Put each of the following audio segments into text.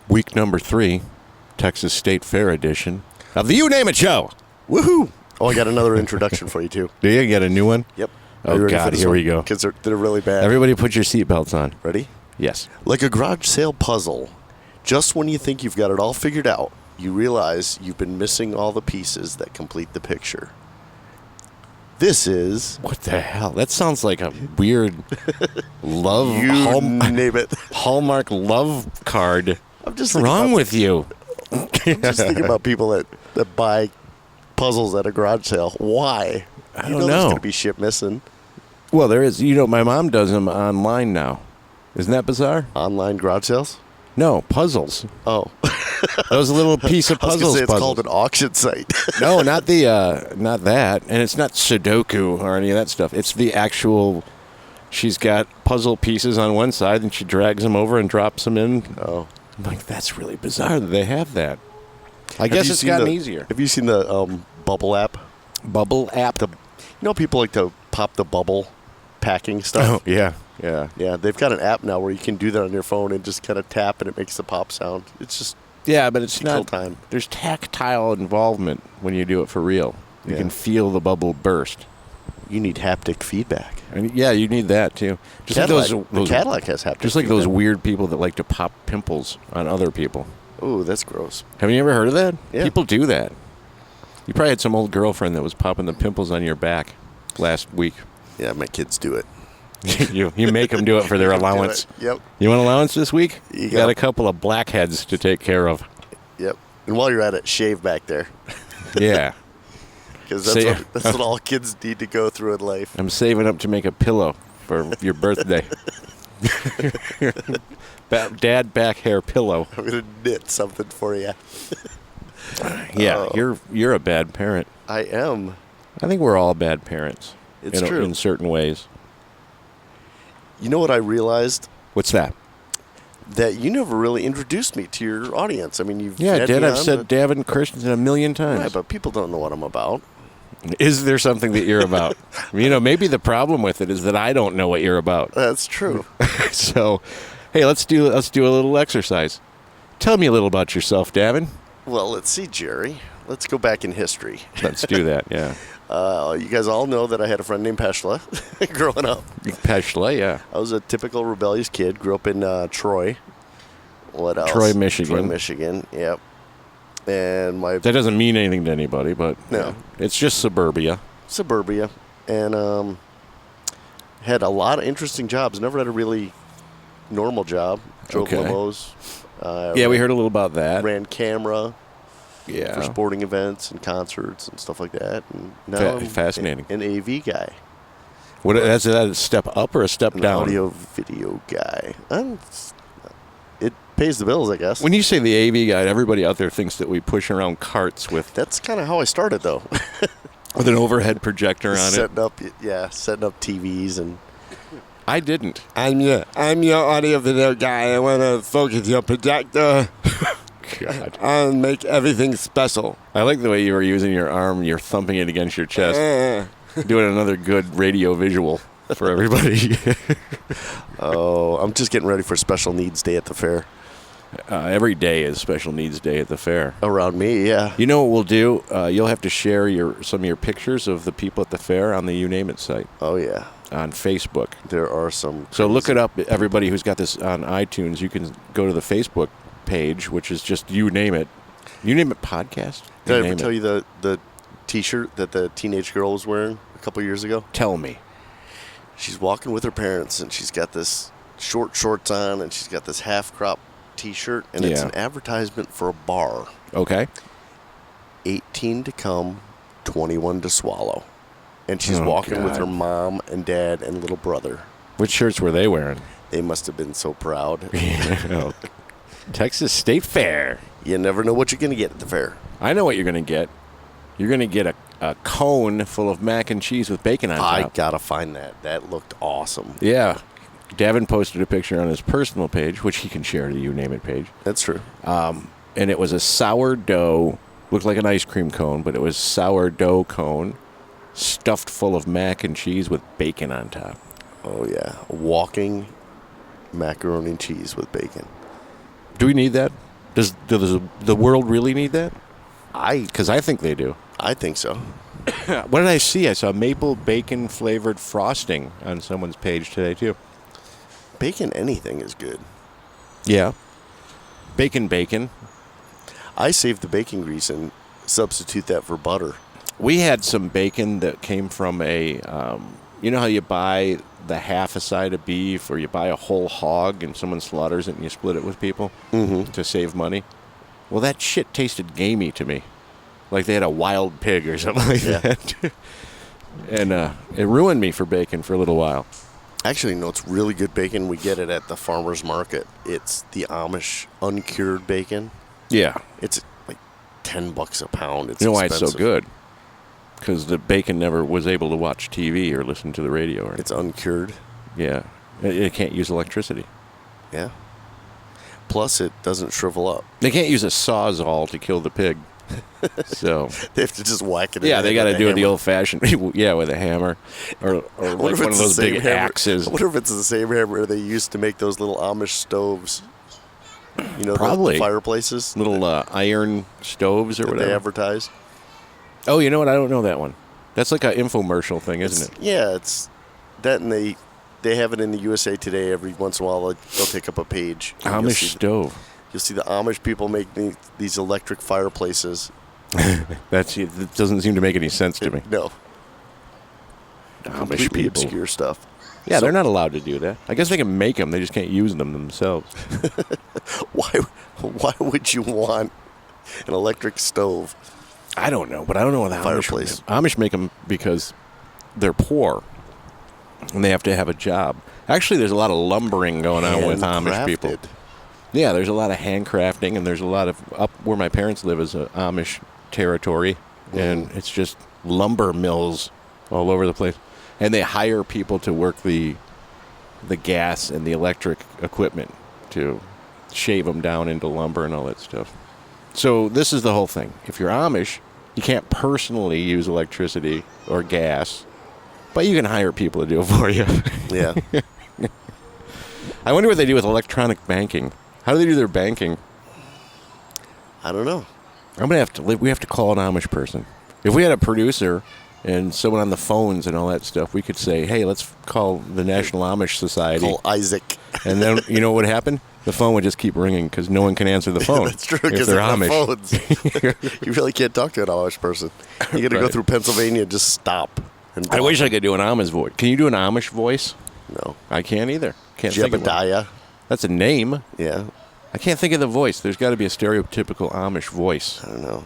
Week number 3, Texas State Fair edition of the You Name It Show. Woohoo! Oh, I got another introduction for you, too. Do you get a new one? Yep. Oh, God, here we go. Because they're really bad. Everybody put your seatbelts on. Ready? Yes. Like a garage sale puzzle, just when you think you've got it all figured out, you realize you've been missing all the pieces that complete the picture. This is... What the hell? That sounds like a weird love... name it. Hallmark love card. What's wrong with you? I'm just thinking about people that buy puzzles at a garage sale. Why? I don't know. There's going to be shit missing. Well, there is. You know, my mom does them online now. Isn't that bizarre? Online garage sales? No, puzzles. Oh. Those little piece of I was puzzles. gonna say it's called an auction site. No, not that. And it's not Sudoku or any of that stuff. It's the actual... She's got puzzle pieces on one side, and she drags them over and drops them in. Oh. I'm like, that's really bizarre that they have that. I guess it's gotten easier. Have you seen the Bubble app? Bubble app? People like to pop the bubble packing stuff? Oh, yeah. Yeah, they've got an app now where you can do that on your phone and just kind of tap and it makes the pop sound. It's just... Yeah, but it's not... time. There's tactile involvement when you do it for real. You can feel the bubble burst. You need haptic feedback. And yeah, you need that too. Just Cadillac, like those Cadillac has haptic Just like feedback. those weird people that like to pop pimples on other people. Ooh, that's gross. Have you ever heard of that? Yeah. People do that. You probably had some old girlfriend that was popping the pimples on your back last week. Yeah, my kids do it. you make them do it for their allowance. Yep. You want allowance this week? You got a couple of blackheads to take care of. Yep. And while you're at it, shave back there. Yeah. Because that's what all kids need to go through in life. I'm saving up to make a pillow for your birthday. Dad back hair pillow. I'm going to knit something for you. Yeah, you're a bad parent. I am. I think we're all bad parents. It's true. In certain ways. You know what I realized? What's that? That you never really introduced me to your audience. I mean, you've I did. I've on, said Davin Christensen a million times. Right, but people don't know what I'm about. Is there something that you're about? Maybe the problem with it is that I don't know what you're about. That's true. So, hey, let's do a little exercise. Tell me a little about yourself, Davin. Well, let's see, Jerry. Let's go back in history. Let's do that, yeah. You guys all know that I had a friend named Peshla growing up. Peshla, yeah. I was a typical rebellious kid. Grew up in Troy. What else? Troy, Michigan. Troy, Michigan, yep. And that doesn't mean anything to anybody, but no, it's just suburbia. Suburbia. And had a lot of interesting jobs. Never had a really normal job. Drove limos. We heard a little about that. Ran camera. Yeah. For sporting events and concerts and stuff like that. And now I'm fascinating. An AV guy. Is that a step up or a step down? Audio video guy. It pays the bills, I guess. When you say the AV guy, everybody out there thinks that we push around carts with... That's kind of how I started, though. With an overhead projector on setting up TVs and... I didn't. I'm your audio video guy. I want to focus your projector. God. And make everything special. I like the way you were using your arm. You're thumping it against your chest. Doing another good radio visual for everybody. Oh, I'm just getting ready for Special Needs Day at the fair. Every day is Special Needs Day at the fair. Around me, yeah. You know what we'll do? You'll have to share some of your pictures of the people at the fair on the You Name It site. Oh, yeah. On Facebook. There are some... So look it up. Everybody who's got this on iTunes, you can go to the Facebook page, which is just You Name It. You Name It podcast? Did I ever tell you the T-shirt that the teenage girl was wearing a couple years ago? Tell me. She's walking with her parents, and she's got this shorts on, and she's got this half-crop T-shirt, and it's an advertisement for a bar. Okay. 18 to come, 21 to swallow. And she's walking with her mom and dad and little brother. Which shirts were they wearing? They must have been so proud. Texas State Fair. You never know what you're going to get at the fair. I know what you're going to get. You're going to get a cone full of mac and cheese with bacon on top. I got to find that. That looked awesome. Yeah. Davin posted a picture on his personal page, which he can share to the You Name It page. That's true. And it was a sourdough, looked like an ice cream cone, but it was sourdough cone stuffed full of mac and cheese with bacon on top. Oh, yeah. Walking macaroni and cheese with bacon. Do we need that? Does the world really need that? Because I think they do. I think so. What did I see? I saw maple bacon flavored frosting on someone's page today too. Bacon anything is good. Yeah. Bacon. I save the bacon grease and substitute that for butter. We had some bacon that came from a, you know how you buy the half a side of beef or you buy a whole hog and someone slaughters it and you split it with people to save money? Well, that shit tasted gamey to me. Like they had a wild pig or something like that. And it ruined me for bacon for a little while. Actually, no, it's really good bacon. We get it at the farmer's market. It's the Amish uncured bacon. Yeah. It's like $10 a pound. It's you know why expensive. it's so good? Because the bacon never was able to watch TV or listen to the radio. Or It's uncured. Yeah. It can't use electricity. Yeah. Plus, it doesn't shrivel up. They can't use a sawzall to kill the pig. So They have to just whack it in. yeah, they got to do it the hammer. old-fashioned, yeah, with a hammer or like I wonder one if of it's the those same big hammer. axes. I wonder if it's the same hammer they used to make those little Amish stoves. You know, Probably. the fireplaces. Little iron stoves or that whatever. they advertise. Oh, you know what? I don't know that one. That's like an infomercial thing, isn't it? Yeah, it's that, and they have it in the USA Today every once in a while. They'll take up a page. and Amish stove. You'll see the Amish people make these electric fireplaces. It doesn't seem to make any sense to me. No. Amish Completely people. obscure stuff. Yeah, So- they're not allowed to do that. I guess they can make them. They just can't use them themselves. Why would you want an electric stove? I don't know, but I don't know what the Fireplace. Amish make them because they're poor and they have to have a job. Actually, there's a lot of lumbering going on with Amish people. Handcrafted. Yeah, there's a lot of handcrafting, and there's a lot of up where my parents live is Amish territory, and it's just lumber mills all over the place. And they hire people to work the gas and the electric equipment to shave them down into lumber and all that stuff. So this is the whole thing. If you're Amish, you can't personally use electricity or gas, but you can hire people to do it for you. Yeah. I wonder what they do with electronic banking. How do they do their banking? I don't know. We have to call an Amish person. If we had a producer and someone on the phones and all that stuff, we could say, hey, let's call the National Amish Society. Call Isaac. And then, you know what would happen? The phone would just keep ringing because no one can answer the phone. That's true, if because they're they're Amish. phones. You really can't talk to an Amish person. You got to go Right. through Pennsylvania and just stop. And I talk. wish I could do an Amish voice. Can you do an Amish voice? No. I can't either. Can't think of one. Jebediah. That's a name. Yeah. I can't think of the voice. There's got to be a stereotypical Amish voice. I don't know.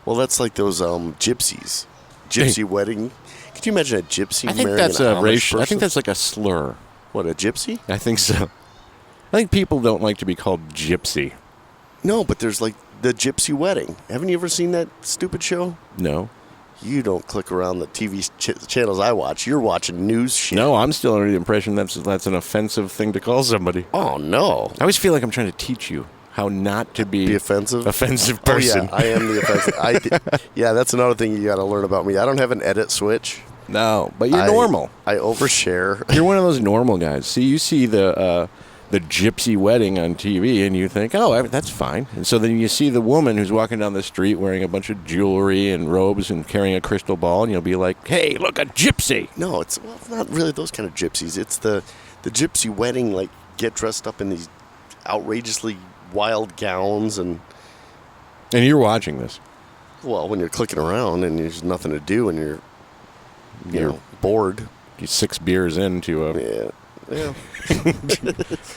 Well, that's like those gypsies. Gypsy wedding. Could you imagine a gypsy I think marrying that's an a Amish racial. I person? think that's like a slur. What, a gypsy? I think so. I think people don't like to be called gypsy. No, but there's like the gypsy wedding. Haven't you ever seen that stupid show? No. You don't click around the TV channels I watch. You're watching news shit. No, I'm still under the impression that's an offensive thing to call somebody. Oh, no. I always feel like I'm trying to teach you how not to be offensive? offensive person. Oh, yeah, I am the offensive. Yeah, that's another thing you got to learn about me. I don't have an edit switch. No, but you're normal. I overshare. You're one of those normal guys. See, you see the gypsy wedding on TV, and you think, oh, that's fine. And so then you see the woman who's walking down the street wearing a bunch of jewelry and robes and carrying a crystal ball, and you'll be like, hey, look, a gypsy. No, it's not really those kind of gypsies. It's the gypsy wedding, like, get dressed up in these outrageously wild gowns and... And you're watching this. Well, when you're clicking around and there's nothing to do and you're bored. You're 6 beers into a... Yeah. Yeah.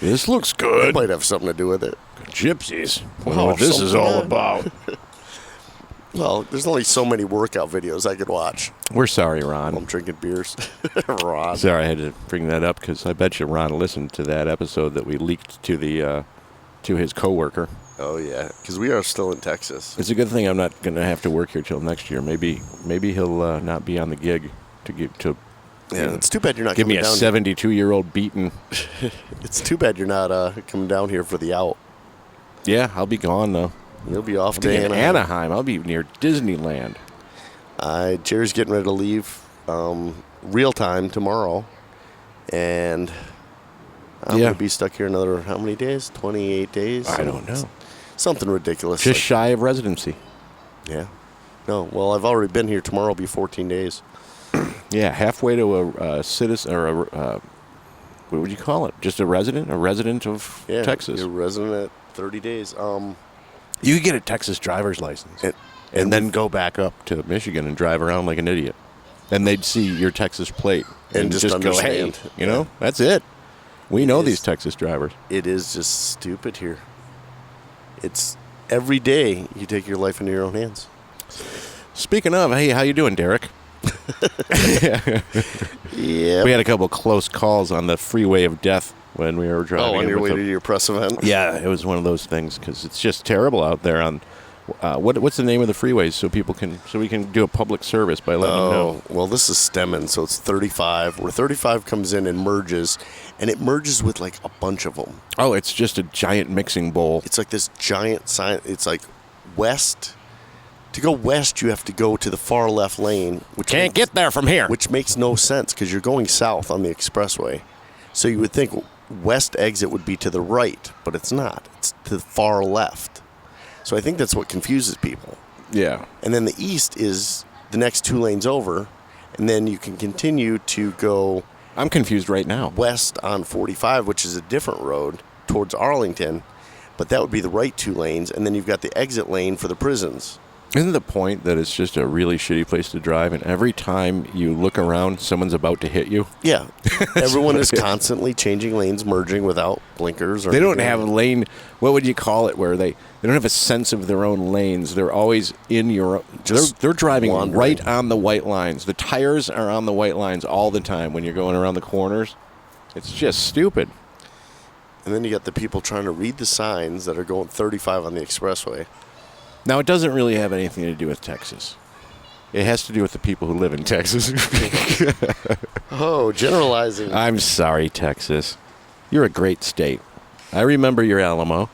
This looks It good. might have something to do with it. Gypsies. I Oh, wonder what this is something. all about. Well, there's only so many workout videos I could watch We're sorry, while I'm Ron. drinking beers. Ron. Sorry, I had to bring that up because I bet you Ron listened to that episode that we leaked to the to his coworker. Oh, yeah, because we are still in Texas. It's a good thing I'm not going to have to work here till next year. Maybe he'll not be on the gig to Yeah, it's too bad you're not give me coming a down 72-year-old beating. It's too bad you're not coming down here for the out. Yeah, I'll be gone though. You'll be off I'll to be in Anaheim. Anaheim. I'll be near Disneyland. Jerry's getting ready to leave real time tomorrow. And I'm Yeah. going to be stuck here another, how many days? 28 days? I don't know. Something ridiculous. Just shy of residency. Yeah. No, well, I've already been here. Tomorrow will be 14 days. Yeah, halfway to a citizen, or what would you call it? Just a resident of Texas. You're a resident at 30 days. You could get a Texas driver's license and then go back up to Michigan and drive around like an idiot. And they'd see your Texas plate and just go, hey, understand. you know, that's it. We know these Texas drivers. It is just stupid here. It's every day you take your life into your own hands. Speaking of, hey, how you doing, Derek? Yeah. We had a couple close calls on the freeway of death when we were driving. Oh, on your way to your press event? Yeah, it was one of those things because it's just terrible out there on what's the name of the freeways so we can do a public service by letting them know. Well, this is Stemmen, so it's 35, where 35 comes in and merges, and it merges with like a bunch of them. Oh, it's just a giant mixing bowl. It's like this giant sign. It's like west. To go west, you have to go to the far left lane, which Can't get there from here. which makes no sense because you're going south on the expressway. So you would think west exit would be to the right, but it's not. It's to the far left. So I think that's what confuses people. Yeah. And then the east is the next 2 lanes over, and then you can continue to go I'm confused right now. west on 45, which is a different road towards Arlington, but that would be the right 2 lanes, and then you've got the exit lane for the prisons. Isn't the point that it's just a really shitty place to drive, and every time you look around, someone's about to hit you? Yeah. Everyone is constantly changing lanes, merging without blinkers. Or They don't anything. have a lane, what would you call it, where they don't have a sense of their own lanes. They're always in your... They're driving wandering. right on the white lines. The tires are on the white lines all the time when you're going around the corners. It's just stupid. And then you got the people trying to read the signs that are going 35 on the expressway. Now, it doesn't really have anything to do with Texas. It has to do with the people who live in Texas. Oh, generalizing. I'm sorry, Texas. You're a great state. I remember your Alamo.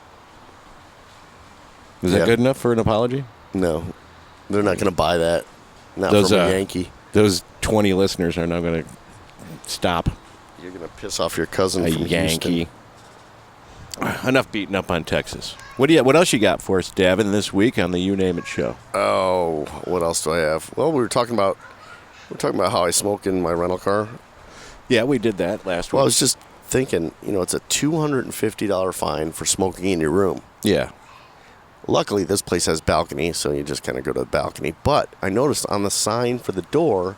Is that Yeah. good enough for an apology? No, they're not going to buy that. Not Those, from a Yankee. Those 20 listeners are now going to stop You're going to piss off your cousin a from Yankee. Houston. Enough beating up on Texas. What else you got for us, Davin, this week on the You Name It show? Oh, what else do I have? Well, we're talking about how I smoke in my rental car. Yeah, we did that last Well, I week. was just thinking, it's a $250 fine for smoking in your room. Yeah. Luckily, this place has balcony, so you just kind of go to the balcony. But I noticed on the sign for the door,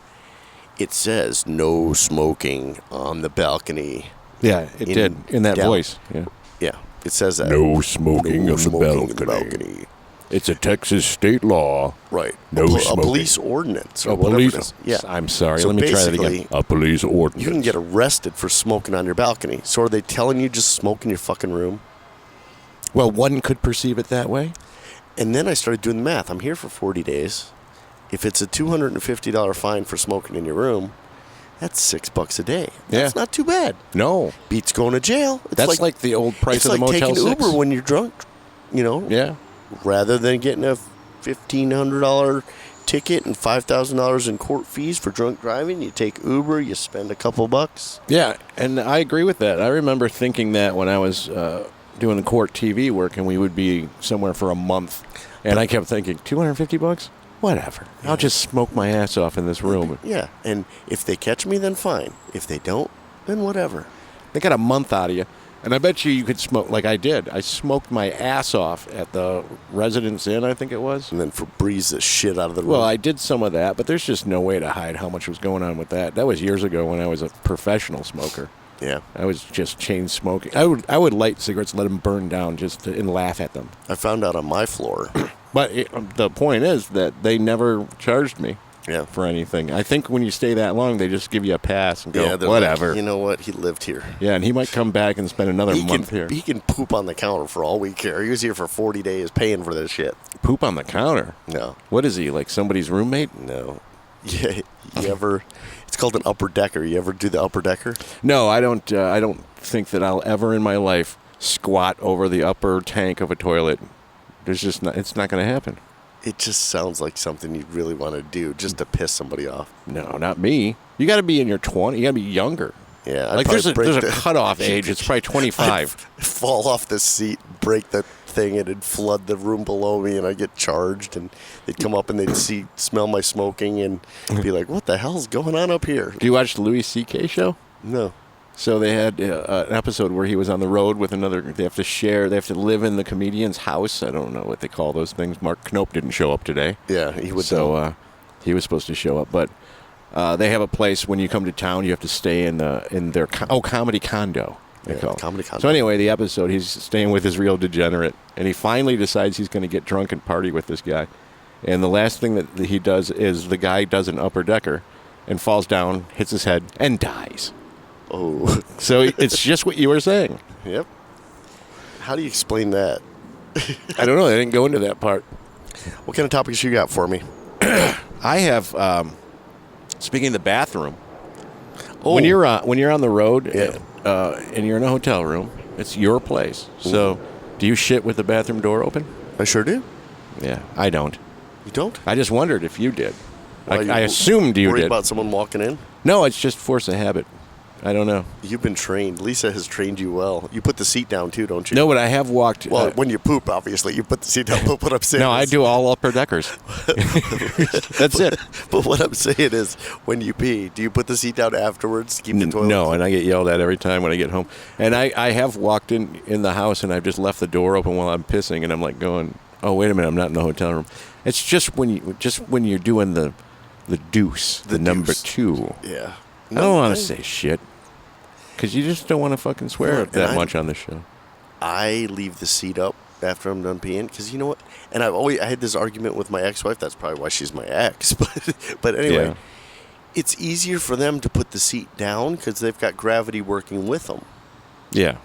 it says no smoking on the balcony. Yeah, it did in that down. voice. Yeah. Yeah, it says that. No smoking No on the smoking in balcony. It's a Texas state law. Right. No a smoking. police ordinance or A whatever police. it is. Yeah. I'm sorry. So Let me try that again. basically, A police ordinance. You can get arrested for smoking on your balcony. So are they telling you just smoke in your fucking room? Well, one could perceive it that way. And then I started doing the math. I'm here for 40 days. If it's a $250 fine for smoking in your room, that's $6 a day. That's Yeah. not too bad. No. Beats going to jail. It's That's like the old price it's of the like Motel taking 6. Uber when you're drunk, Yeah. rather than getting a $1,500 ticket and $5,000 in court fees for drunk driving. You take Uber, you spend a couple bucks. Yeah, and I agree with that. I remember thinking that when I was doing the court TV work, and we would be somewhere for a month, and I kept thinking, $250? Whatever. I'll just smoke my ass off in this room. Yeah, and if they catch me, then fine. If they don't, then whatever. They got a month out of you. And I bet you could smoke like I did. I smoked my ass off at the Residence Inn, I think it was. And then Febreze the shit out of the room. Well, I did some of that, but there's just no way to hide how much was going on with that. That was years ago when I was a professional smoker. Yeah. I was just chain smoking. I would light cigarettes, let them burn down and laugh at them. I found out on my floor. But the point is that they never charged me Yeah. for anything. I think when you stay that long, they just give you a pass and go, Yeah, they're whatever. like, you know what? He lived here. Yeah, and he might come back and spend another month here. He can poop on the counter for all we care. He was here for 40 days paying for this shit. Poop on the counter. No. What is he, like somebody's roommate? No. Yeah, you ever... It's called an upper decker. You ever do the upper decker? No, I don't. I don't think that I'll ever in my life squat over the upper tank of a toilet. There's just not. It's not going to happen. It just sounds like something you'd really want to do just to piss somebody off. No, not me. You got to be in your 20s. You got to be younger. Yeah, I'd like probably there's a break cutoff age. It's probably 25. fall off the seat, break the thing, and it'd flood the room below me, and I'd get charged, and they'd come up and they'd smell my smoking, and be like, "What the hell's going on up here?" Do you watch the Louis C.K. show? No. So they had an episode where he was on the road with another. They have to live in the comedian's house. I don't know what they call those things. Mark Knope didn't show up today. Yeah, he would. So he was supposed to show up, but they have a place when you come to town. You have to stay in their comedy condo. They call it. Comedy condo. So anyway, the episode, he's staying with his real degenerate, and he finally decides he's going to get drunk and party with this guy. And the last thing that he does is the guy does an upper decker and falls down, hits his head, and dies. Oh. So it's just what you were saying. Yep. How do you explain that? I don't know. They didn't go into that part. What kind of topics you got for me? I have. Speaking of the bathroom, Oh. when you're on the road Yeah. and you're in a hotel room, it's your place. So, do you shit with the bathroom door open? I sure do. Yeah, I don't. You don't? I just wondered if you did. Why, I assumed you worried did. about someone walking in? No, it's just force of habit. I don't know. You've been trained. Lisa has trained you well. You put the seat down too, don't you? No, but I have walked. Well, when you poop, obviously, you put the seat down. But what I'm saying no, I is, do all upper deckers. That's it. But what I'm saying is, when you pee, do you put the seat down afterwards to keep the toilet? No, and I get yelled at every time when I get home. And I have walked in the house and I've just left the door open while I'm pissing, and I'm like going, oh, wait a minute, I'm not in the hotel room. It's just when you're doing the deuce, the number deuce. 2. Yeah. I don't want to say shit. Because you just don't want to fucking swear No, that much on the show. I leave the seat up after I'm done peeing, because you know what? And I had this argument with my ex-wife. That's probably why she's my ex. But anyway, Yeah. it's easier for them to put the seat down because they've got gravity working with them. Yeah.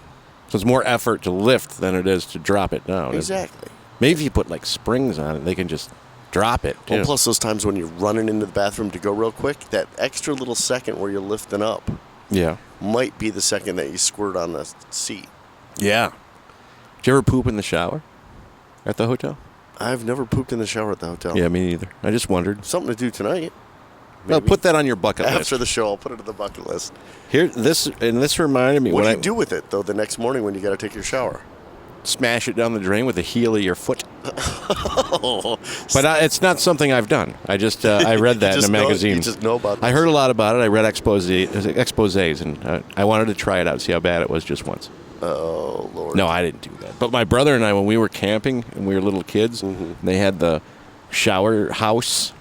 So it's more effort to lift than it is to drop it down. Exactly. Maybe if you put like springs on it, they can just drop it. Well, too. plus those times when you're running into the bathroom to go real quick, that extra little second where you're lifting up Yeah. might be the second that you squirt on the seat. Yeah. Did you ever poop in the shower at the hotel? I've never pooped in the shower at the hotel. Yeah, me neither. I just wondered. Something to do tonight. Well, Maybe. put that on your bucket list. After the show, I'll put it on the bucket list. Here, this reminded me What do when you do with it, though, the next morning when you got to take your shower? smash it down the drain with the heel of your foot. Oh. But it's not something I've done. I just I read that in a magazine. You just know about this. I heard a lot about it. I read exposés, and I wanted to try it out, see how bad it was just once. Oh, Lord. No, I didn't do that. But my brother and I, when we were camping and we were little kids, they had the shower house,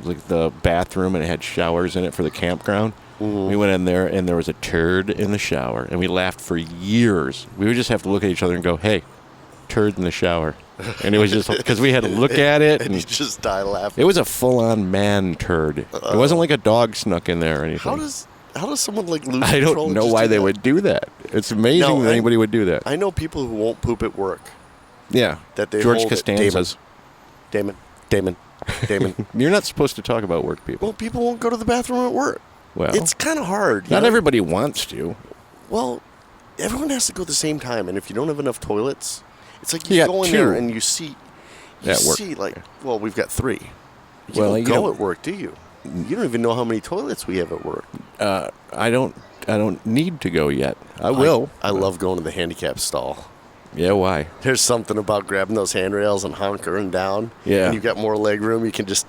like the bathroom, and it had showers in it for the campground. We went in there, and there was a turd in the shower, and we laughed for years. We would just have to look at each other and go, hey, turd in the shower. And it was just because we had to look at it. And you just die laughing. It was a full-on man turd. It wasn't like a dog snuck in there or anything. How does someone like lose I control? don't know just why do they that? would do that. It's amazing that anybody would do that. I know people who won't poop at work. Yeah. That they George hold it. Costanza's. Damon. You're not supposed to talk about work people. Well, people won't go to the bathroom at work. Well, It's kind of hard. you not know? everybody wants to. Well, everyone has to go at the same time, and if you don't have enough toilets, it's like You you got go in two. there and you see At work. like, well, we've got 3. You Well, don't you go don't- at work, do you? You don't even know how many toilets we have at work. I don't need to go yet. I will. I love going to the handicap stall. Yeah, why? There's something about grabbing those handrails and hunkering down. Yeah. And you've got more leg room. You can just.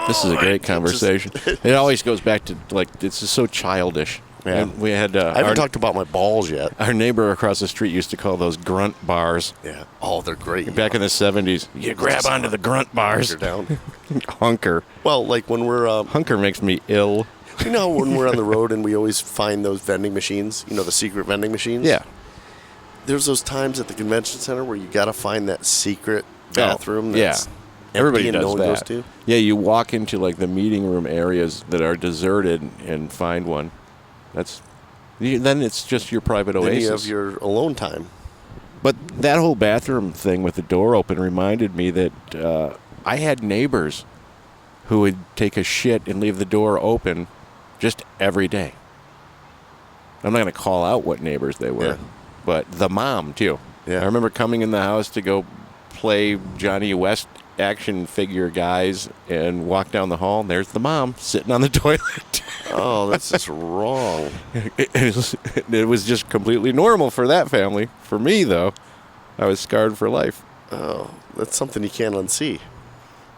This is a great conversation. It always goes back to, like, it's just so childish. Yeah. And we had I haven't talked about my balls yet. our neighbor across the street used to call those grunt bars. Yeah. Oh, they're great. Back in the 70s, you grab onto the grunt bars. Hunker down. Hunker. Well, like when we're. Hunker makes me ill. You know when we're on the road and we always find those vending machines? You know, the secret vending machines? Yeah. There's those times at the convention center where you got to find that secret bathroom that's Everybody empty and does no one that. goes to. Yeah, you walk into like the meeting room areas that are deserted and find one. Then it's just your private Then oasis. you have your alone time. But that whole bathroom thing with the door open reminded me that I had neighbors who would take a shit and leave the door open just every day. I'm not going to call out what neighbors they were, Yeah. but the mom too. Yeah. I remember coming in the house to go play Johnny West action figure guys and walk down the hall, and there's the mom sitting on the toilet. Oh, that's just wrong. It was just completely normal for that family. For me, though, I was scarred for life. Oh, that's something you can't unsee.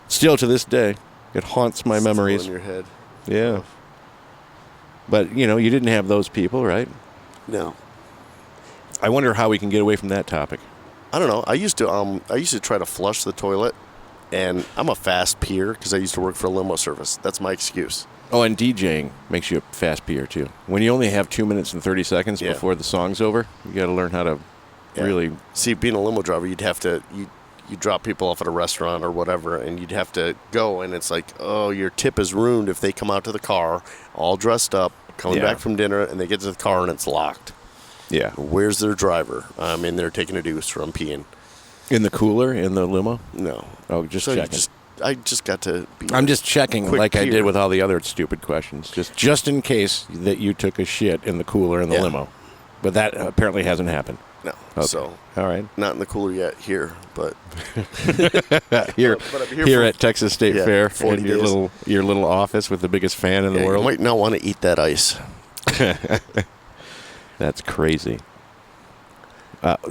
Still to this day, it haunts my memories. Still in your head. Yeah. But, you didn't have those people, right? No. I wonder how we can get away from that topic. I don't know. I used to try to flush the toilet, and I'm a fast peer because I used to work for a limo service. That's my excuse. Oh, and DJing makes you a fast peer, too. When you only have 2 minutes and 30 seconds before the song's over, you got to learn how to really... See, being a limo driver, you'd have to... You drop people off at a restaurant or whatever, and you'd have to go, and it's like, oh, your tip is ruined if they come out to the car all dressed up, coming back from dinner, and they get to the car and it's locked. Yeah. Where's their driver? I'm in there taking a deuce or I'm peeing. In the cooler, in the limo? No. Oh, just checking. I just got to be... I'm just checking like peer. I did with all the other stupid questions. Just in case that you took a shit in the cooler in the limo. But that apparently hasn't happened. No. Okay. So... All right. Not in the cooler yet here, but... here I'm here at Texas State Fair, 40 in your little office with the biggest fan in the world. You might not want to eat that ice. That's crazy.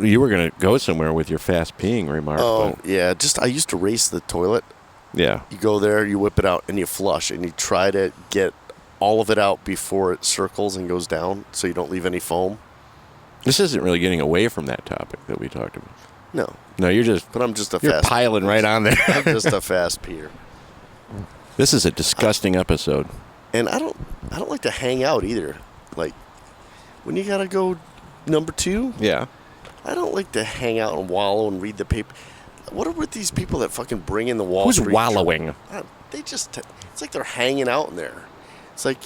You were going to go somewhere with your fast peeing remark. Oh, but yeah. I used to race the toilet. Yeah. You go there, you whip it out, and you flush, and you try to get all of it out before it circles and goes down so you don't leave any foam. This isn't really getting away from that topic that we talked about. No, you're just... But I'm just You're piling right on there. I'm just a fast peer. This is a disgusting episode. And I don't like to hang out either. Like, when you got to go number 2... Yeah. I don't like to hang out and wallow and read the paper. What are with these people that fucking bring in the Wall Street? Who's wallowing? It's like they're hanging out in there. It's like,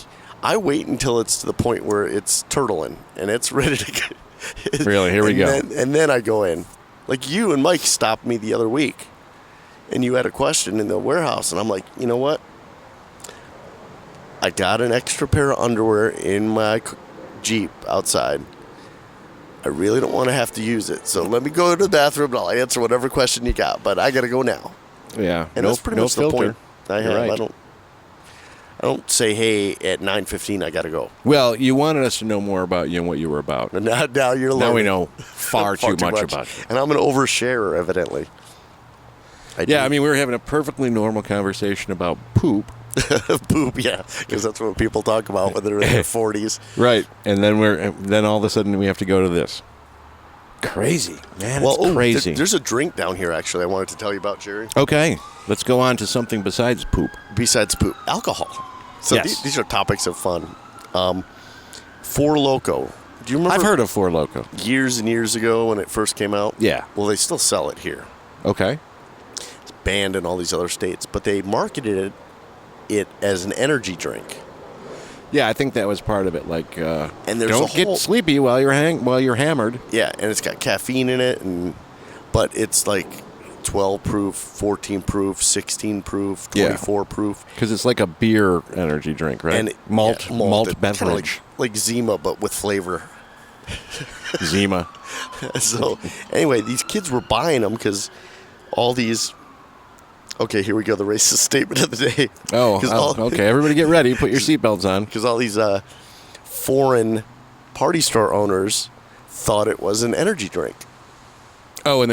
I wait until it's to the point where it's turtling and it's ready to go. Really? Here we go. And then I go in. Like you and Mike stopped me the other week, and you had a question in the warehouse, and I'm like, you know what? I got an extra pair of underwear in my Jeep outside. I really don't want to have to use it, so let me go to the bathroom and I'll answer whatever question you got. But I got to go now. Yeah, and that's pretty much filter. the point I have. Right. I don't say, hey, at 9:15 I got to go. Well, you wanted us to know more about you and what you were about. And now you're learning. Now we know far too much about you. And I'm an oversharer, evidently. I mean, we were having a perfectly normal conversation about poop. Poop, yeah, because that's what people talk about when they're in their 40s. Right, and then all of a sudden we have to go to this. Crazy, man, it's crazy. There's a drink down here, actually, I wanted to tell you about, Jerry. Okay, let's go on to something besides poop. Besides poop, alcohol. So yes. These are topics of fun. Four Loko. Do you remember? I've heard of Four Loko. Years and years ago when it first came out? Yeah. Well, they still sell it here. Okay. It's banned in all these other states, but they marketed it as an energy drink. Yeah, I think that was part of it. Like, and there's don't get sleepy while you're hammered. Yeah, and it's got caffeine in it, but it's like 12 proof, 14 proof, 16 proof, 24 proof. Because it's like a beer energy drink, right? And malt beverage, like Zima, but with flavor. Zima. So anyway, these kids were buying them because all these. Okay, here we go. The racist statement of the day. Okay. Everybody get ready. Put your seatbelts on. Because all these foreign party store owners thought it was an energy drink. Oh, and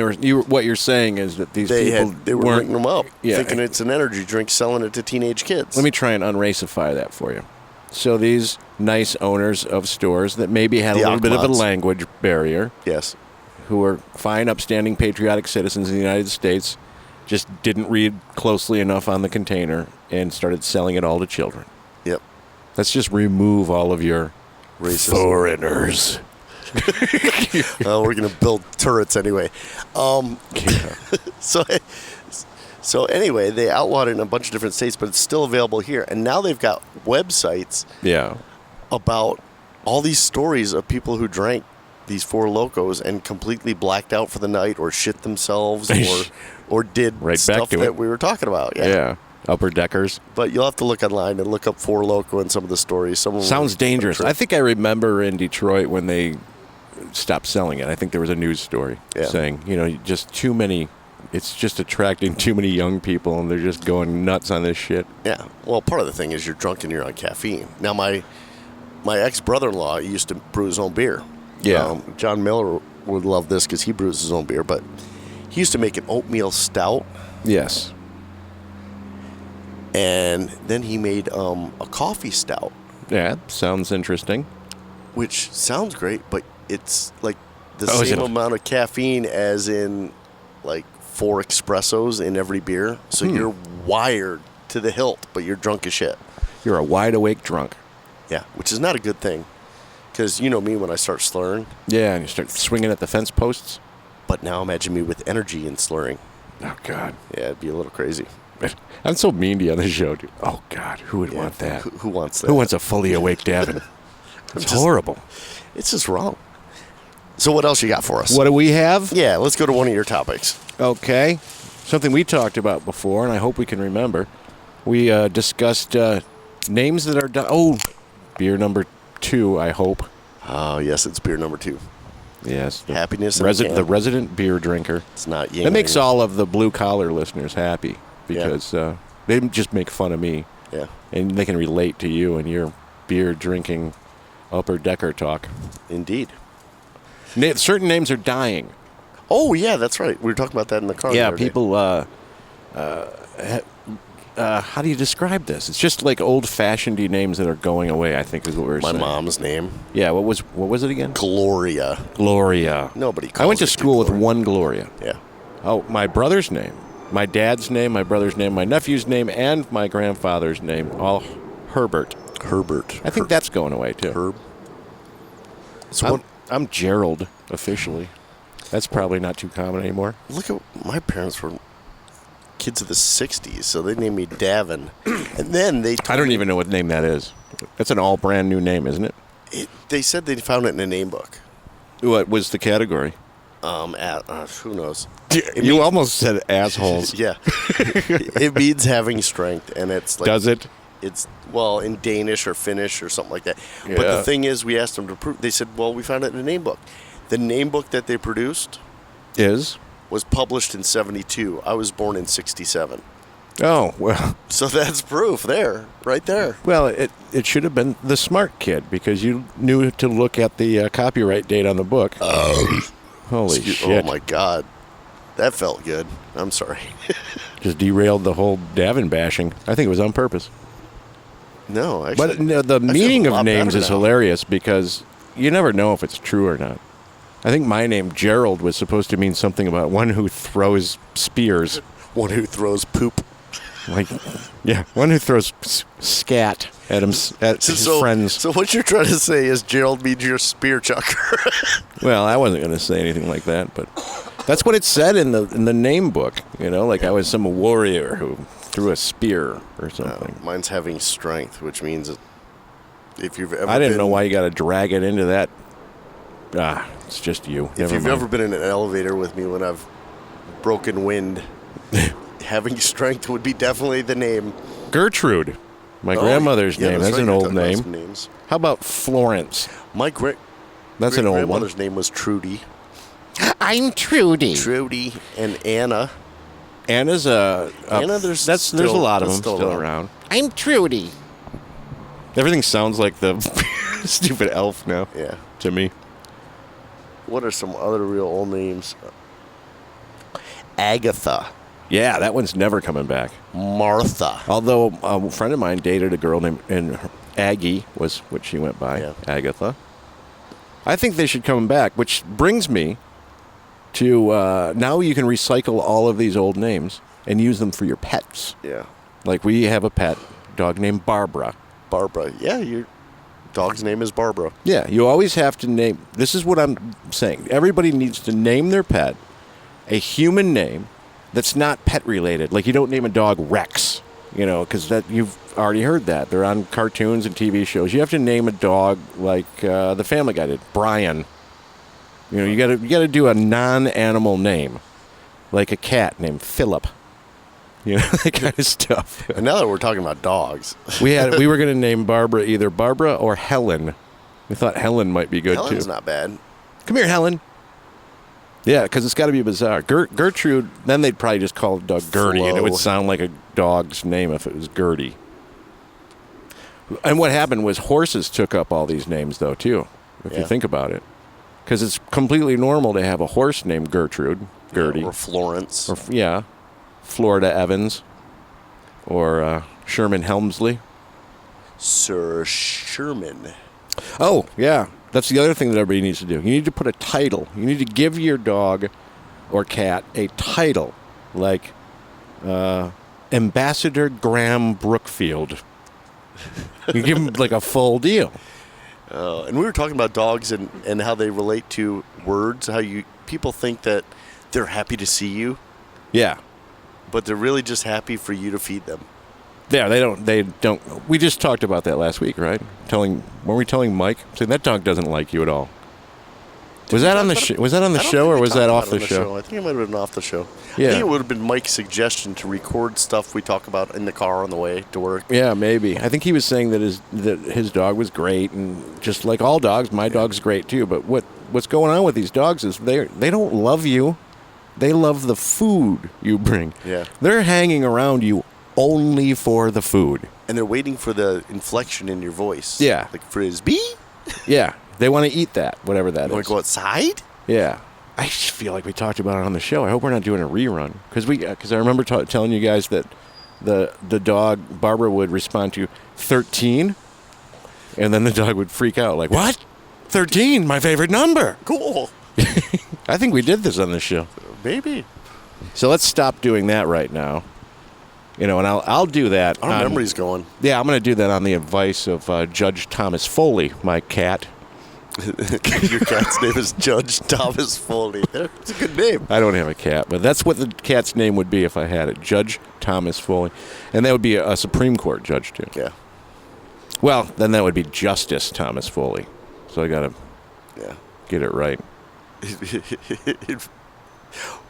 what you're saying is that these people they were drinking them up, yeah, thinking it's an energy drink, selling it to teenage kids. Let me try and unracify that for you. So these nice owners of stores that maybe had a little bit of a language barrier, yes, who are fine, upstanding, patriotic citizens in the United States, just didn't read closely enough on the container and started selling it all to children. Yep. Let's just remove all of your racist foreigners. We're going to build turrets anyway. So anyway, they outlawed it in a bunch of different states, but it's still available here. And now they've got websites about all these stories of people who drank these Four Locos and completely blacked out for the night or shit themselves or did stuff that we were talking about. Yeah. Upper deckers. But you'll have to look online and look up Four Loko and some of the stories. Sounds dangerous. I think I remember in Detroit when they stopped selling it. I think there was a news story saying, just too many. it's just attracting too many young people, and they're just going nuts on this shit. Yeah. Well, part of the thing is you're drunk and you're on caffeine. Now, my ex-brother-in-law used to brew his own beer. Yeah. John Miller would love this because he brews his own beer, but he used to make an oatmeal stout. Yes. And then he made a coffee stout. Yeah, sounds interesting. Which sounds great, but it's like the is same it? amount of caffeine as in like 4 espressos in every beer. So you're wired to the hilt, but you're drunk as shit. You're a wide awake drunk. Yeah, which is not a good thing. Because you know me when I start slurring. Yeah, and you start swinging at the fence posts. But now imagine me with energy and slurring. Oh, God. Yeah, it'd be a little crazy. I'm so mean to you on the show, dude. Oh, God, who would want that? Who wants that? Who wants a fully awake Davin? It's horrible. It's just wrong. So what else you got for us? What do we have? Yeah, let's go to one of your topics. Okay. Something we talked about before, and I hope we can remember. We discussed names that are... beer number 2, I hope. Oh, yes, it's beer number 2. Yes. Happiness. The resident beer drinker. It's not Yang. That makes all of the blue-collar listeners happy because they just make fun of me. Yeah. And they can relate to you and your beer-drinking upper-decker talk. Indeed. Certain names are dying. Oh, yeah, that's right. We were talking about that in the car. Yeah, the other day. people... how do you describe this? It's just like old-fashioned names that are going away, I think is what we're saying. My mom's name. Yeah, what was it again? Gloria. Gloria. Nobody calls I went to her school with Gloria. one Gloria. Yeah. Oh, my brother's name, my dad's name, my brother's name, my nephew's name, and my grandfather's name, all Herbert. I think that's going away, too. Herb. So I'm Gerald, officially. That's probably not too common anymore. look at my parents were kids of the 60s, so they named me Davin. And then they I don't even know what name that is. That's an all brand new name, isn't it? They said they found it in a name book. What was the category? Who knows? You almost said assholes. Yeah. It means having strength, and it's like... Does it? It's, well, in Danish or Finnish or something like that. Yeah. But the thing is, we asked them to prove... They said, well, we found it in a name book. The name book that they produced was published in 72. I was born in 67. Oh, well. So that's proof there, right there. Well, it should have been the smart kid because you knew to look at the copyright date on the book. Holy shit. Oh, my God. That felt good. I'm sorry. Just derailed the whole Davin bashing. I think it was on purpose. No, actually. But no, the meaning of names is now. hilarious because you never know if it's true or not. I think my name, Gerald, was supposed to mean something about one who throws spears. One who throws poop. Like, yeah, one who throws scat at his friends. So what you're trying to say is Gerald means you're a spear chucker. Well, I wasn't going to say anything like that, but that's what it said in the name book. You know, like I was some warrior who threw a spear or something. Mine's having strength, which means if you've ever I didn't know why you got to drag it into that. It's just you. If you've ever been in an elevator with me when I've broken wind, having strength would be definitely the name. Gertrude, my grandmother's name. That's an old name. Names. How about Florence? That's an old one. My grandmother's name was Trudy. I'm Trudy. Trudy and Anna. Anna's Anna. There's a lot of them still around. I'm Trudy. Everything sounds like the stupid elf now. Yeah. To me. What are some other real old names? Agatha. Yeah, that one's never coming back. Martha. Although a friend of mine dated a girl named Aggie was what she went by. Yeah. Agatha. I think they should come back, which brings me to now you can recycle all of these old names and use them for your pets. Yeah. Like we have a pet dog named Barbara. Barbara. Yeah, your dog's name is Barbara. Yeah, you always have to name. This is what I'm saying. Everybody needs to name their pet a human name that's not pet related. Like you don't name a dog Rex, because that you've already heard that. They're on cartoons and TV shows. You have to name a dog like the Family Guy did, Brian. You got to do a non-animal name, like a cat named Philip. That kind of stuff. And now that we're talking about dogs, we were going to name Barbara either Barbara or Helen. We thought Helen might be good too. Helen's not bad. Come here, Helen. Yeah, because it's got to be bizarre. Gertrude, then they'd probably just call the dog Gertie, and it would sound like a dog's name if it was Gertie. And what happened was horses took up all these names, though, too, if you think about it. Because it's completely normal to have a horse named Gertrude, Gertie. Or Florence. Or, Florida Evans. Or Sherman Helmsley. Sir Sherman. Oh, yeah. That's the other thing that everybody needs to do. You need to put a title. You need to give your dog or cat a title, like Ambassador Graham Brookfield. You give them like a full deal. And we were talking about dogs and how they relate to words, how people think that they're happy to see you. Yeah. But they're really just happy for you to feed them. Yeah, they don't. We just talked about that last week, right? Weren't we telling Mike? Saying that dog doesn't like you at all. Was that on the show or was that off the show? I think it might have been off the show. Yeah. I think it would have been Mike's suggestion to record stuff we talk about in the car on the way to work. Yeah, maybe. I think he was saying that his dog was great, and just like all dogs, my dog's great too. But what's going on with these dogs is they don't love you. They love the food you bring. Yeah. They're hanging around you only for the food. And they're waiting for the inflection in your voice. Yeah. Like Frisbee? Yeah. They want to eat that, whatever that is. You want to go outside? Yeah. I just feel like we talked about it on the show. I hope we're not doing a rerun. Because I remember telling you guys that the dog, Barbara, would respond to 13. And then the dog would freak out like, what? 13, my favorite number. Cool. I think we did this on the show. Maybe. So let's stop doing that right now. And I'll do that. Our memory's going. Yeah, I'm going to do that on the advice of Judge Thomas Foley, my cat. Your cat's name is Judge Thomas Foley. It's a good name. I don't have a cat, but that's what the cat's name would be if I had it. Judge Thomas Foley. And that would be a Supreme Court judge, too. Yeah. Well, then that would be Justice Thomas Foley. So I got to get it right.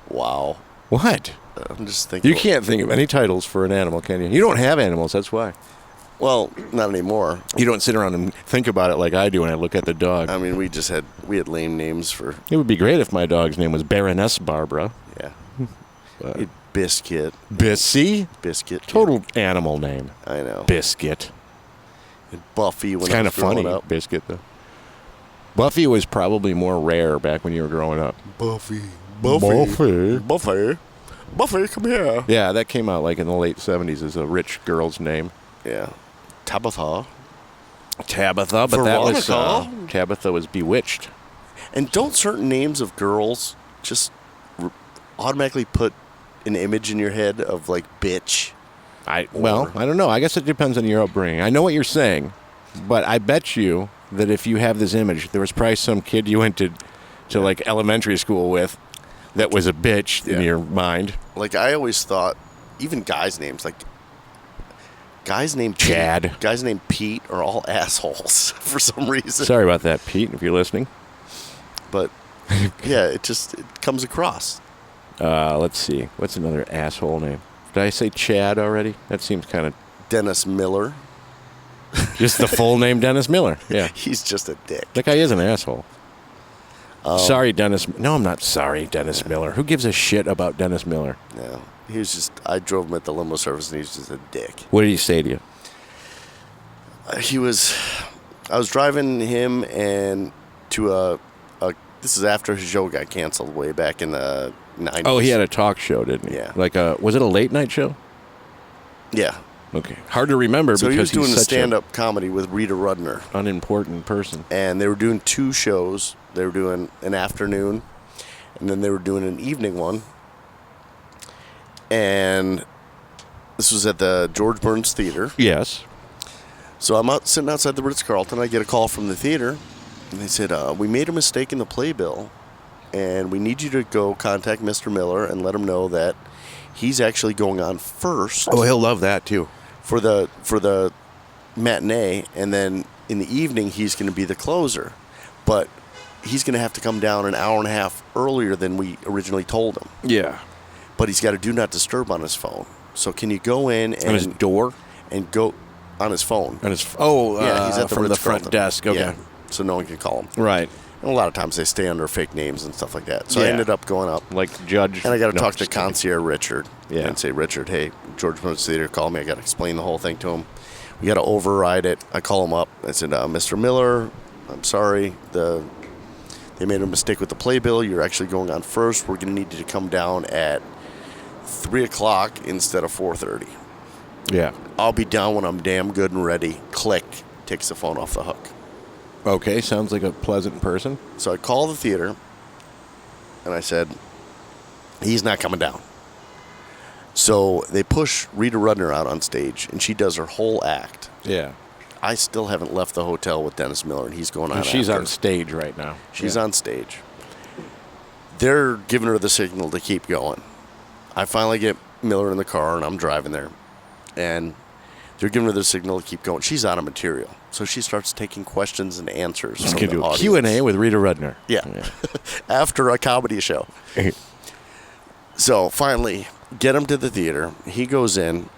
Wow. What? I'm just thinking. You can't think of any titles for an animal, can you? You don't have animals, that's why. Well, not anymore. You don't sit around and think about it like I do when I look at the dog. I mean, we had lame names for. It would be great if my dog's name was Baroness Barbara. Yeah. Biscuit. Bissy? Biscuit. Total animal name. I know. Biscuit. And Buffy when it's kind of funny. Up. Biscuit, though. Buffy was probably more rare back when you were growing up. Buffy, come here. Yeah, that came out like in the late 70s as a rich girl's name. Yeah. Tabitha, but Veronica. That was Tabitha was Bewitched. And don't certain names of girls just automatically put an image in your head of like bitch? I don't know. I guess it depends on your upbringing. I know what you're saying, but I bet you that if you have this image, there was probably some kid you went to like elementary school with that was a bitch in your mind. Like I always thought, even guys' names, like guys named Chad, guys named Pete are all assholes for some reason. Sorry about that, Pete, if you're listening. But yeah, it comes across. Let's see. What's another asshole name? Did I say Chad already? That seems kind of... Dennis Miller. Just the full name, Dennis Miller. Yeah. He's just a dick. That guy is an asshole. Sorry, Dennis. No, I'm not sorry, Dennis Miller. Who gives a shit about Dennis Miller? No. He was just... I drove him at the limo service, and he was just a dick. What did he say to you? I was driving him and to this is after his show got canceled way back in the 90s. Oh, he had a talk show, didn't he? Yeah. Like was it a late night show? Yeah. Okay. Hard to remember so because he was doing a stand-up comedy with Rita Rudner. Unimportant person. And they were doing two shows. They were doing an afternoon, and then they were doing an evening one. And this was at the George Burns Theater. Yes. So I'm sitting outside the Ritz-Carlton. I get a call from the theater, and they said, we made a mistake in the playbill, and we need you to go contact Mr. Miller and let him know that he's actually going on first. Oh, he'll love that, too. For the matinee, and then in the evening, he's going to be the closer. But he's going to have to come down an hour and a half earlier than we originally told him. Yeah. But he's got a do not disturb on his phone. So can you go in and... On his door? And go on his phone. On his yeah, he's at from the front desk. Okay. Yeah, so no one can call him. Right. And a lot of times they stay under fake names and stuff like that. So I ended up going up. Like Judge. And I got to talk to concierge Richard and say, Richard, hey, George Bush Theater called me. I got to explain the whole thing to him. We got to override it. I call him up. I said, Mr. Miller, I'm sorry. They made a mistake with the playbill. You're actually going on first. We're going to need you to come down at 3 o'clock instead of 4:30. Yeah. I'll be down when I'm damn good and ready. Click. Takes the phone off the hook. Okay, sounds like a pleasant person. So I call the theater, and I said, he's not coming down. So they push Rita Rudner out on stage, and she does her whole act. Yeah. I still haven't left the hotel with Dennis Miller, and he's going on. And she's on stage right now. She's on stage. They're giving her the signal to keep going. I finally get Miller in the car, and I'm driving there. And they're giving her the signal to keep going. She's out of material. So she starts taking questions and answers from the audience. Q&A with Rita Rudner. Yeah. After a comedy show. So finally, get him to the theater. He goes in.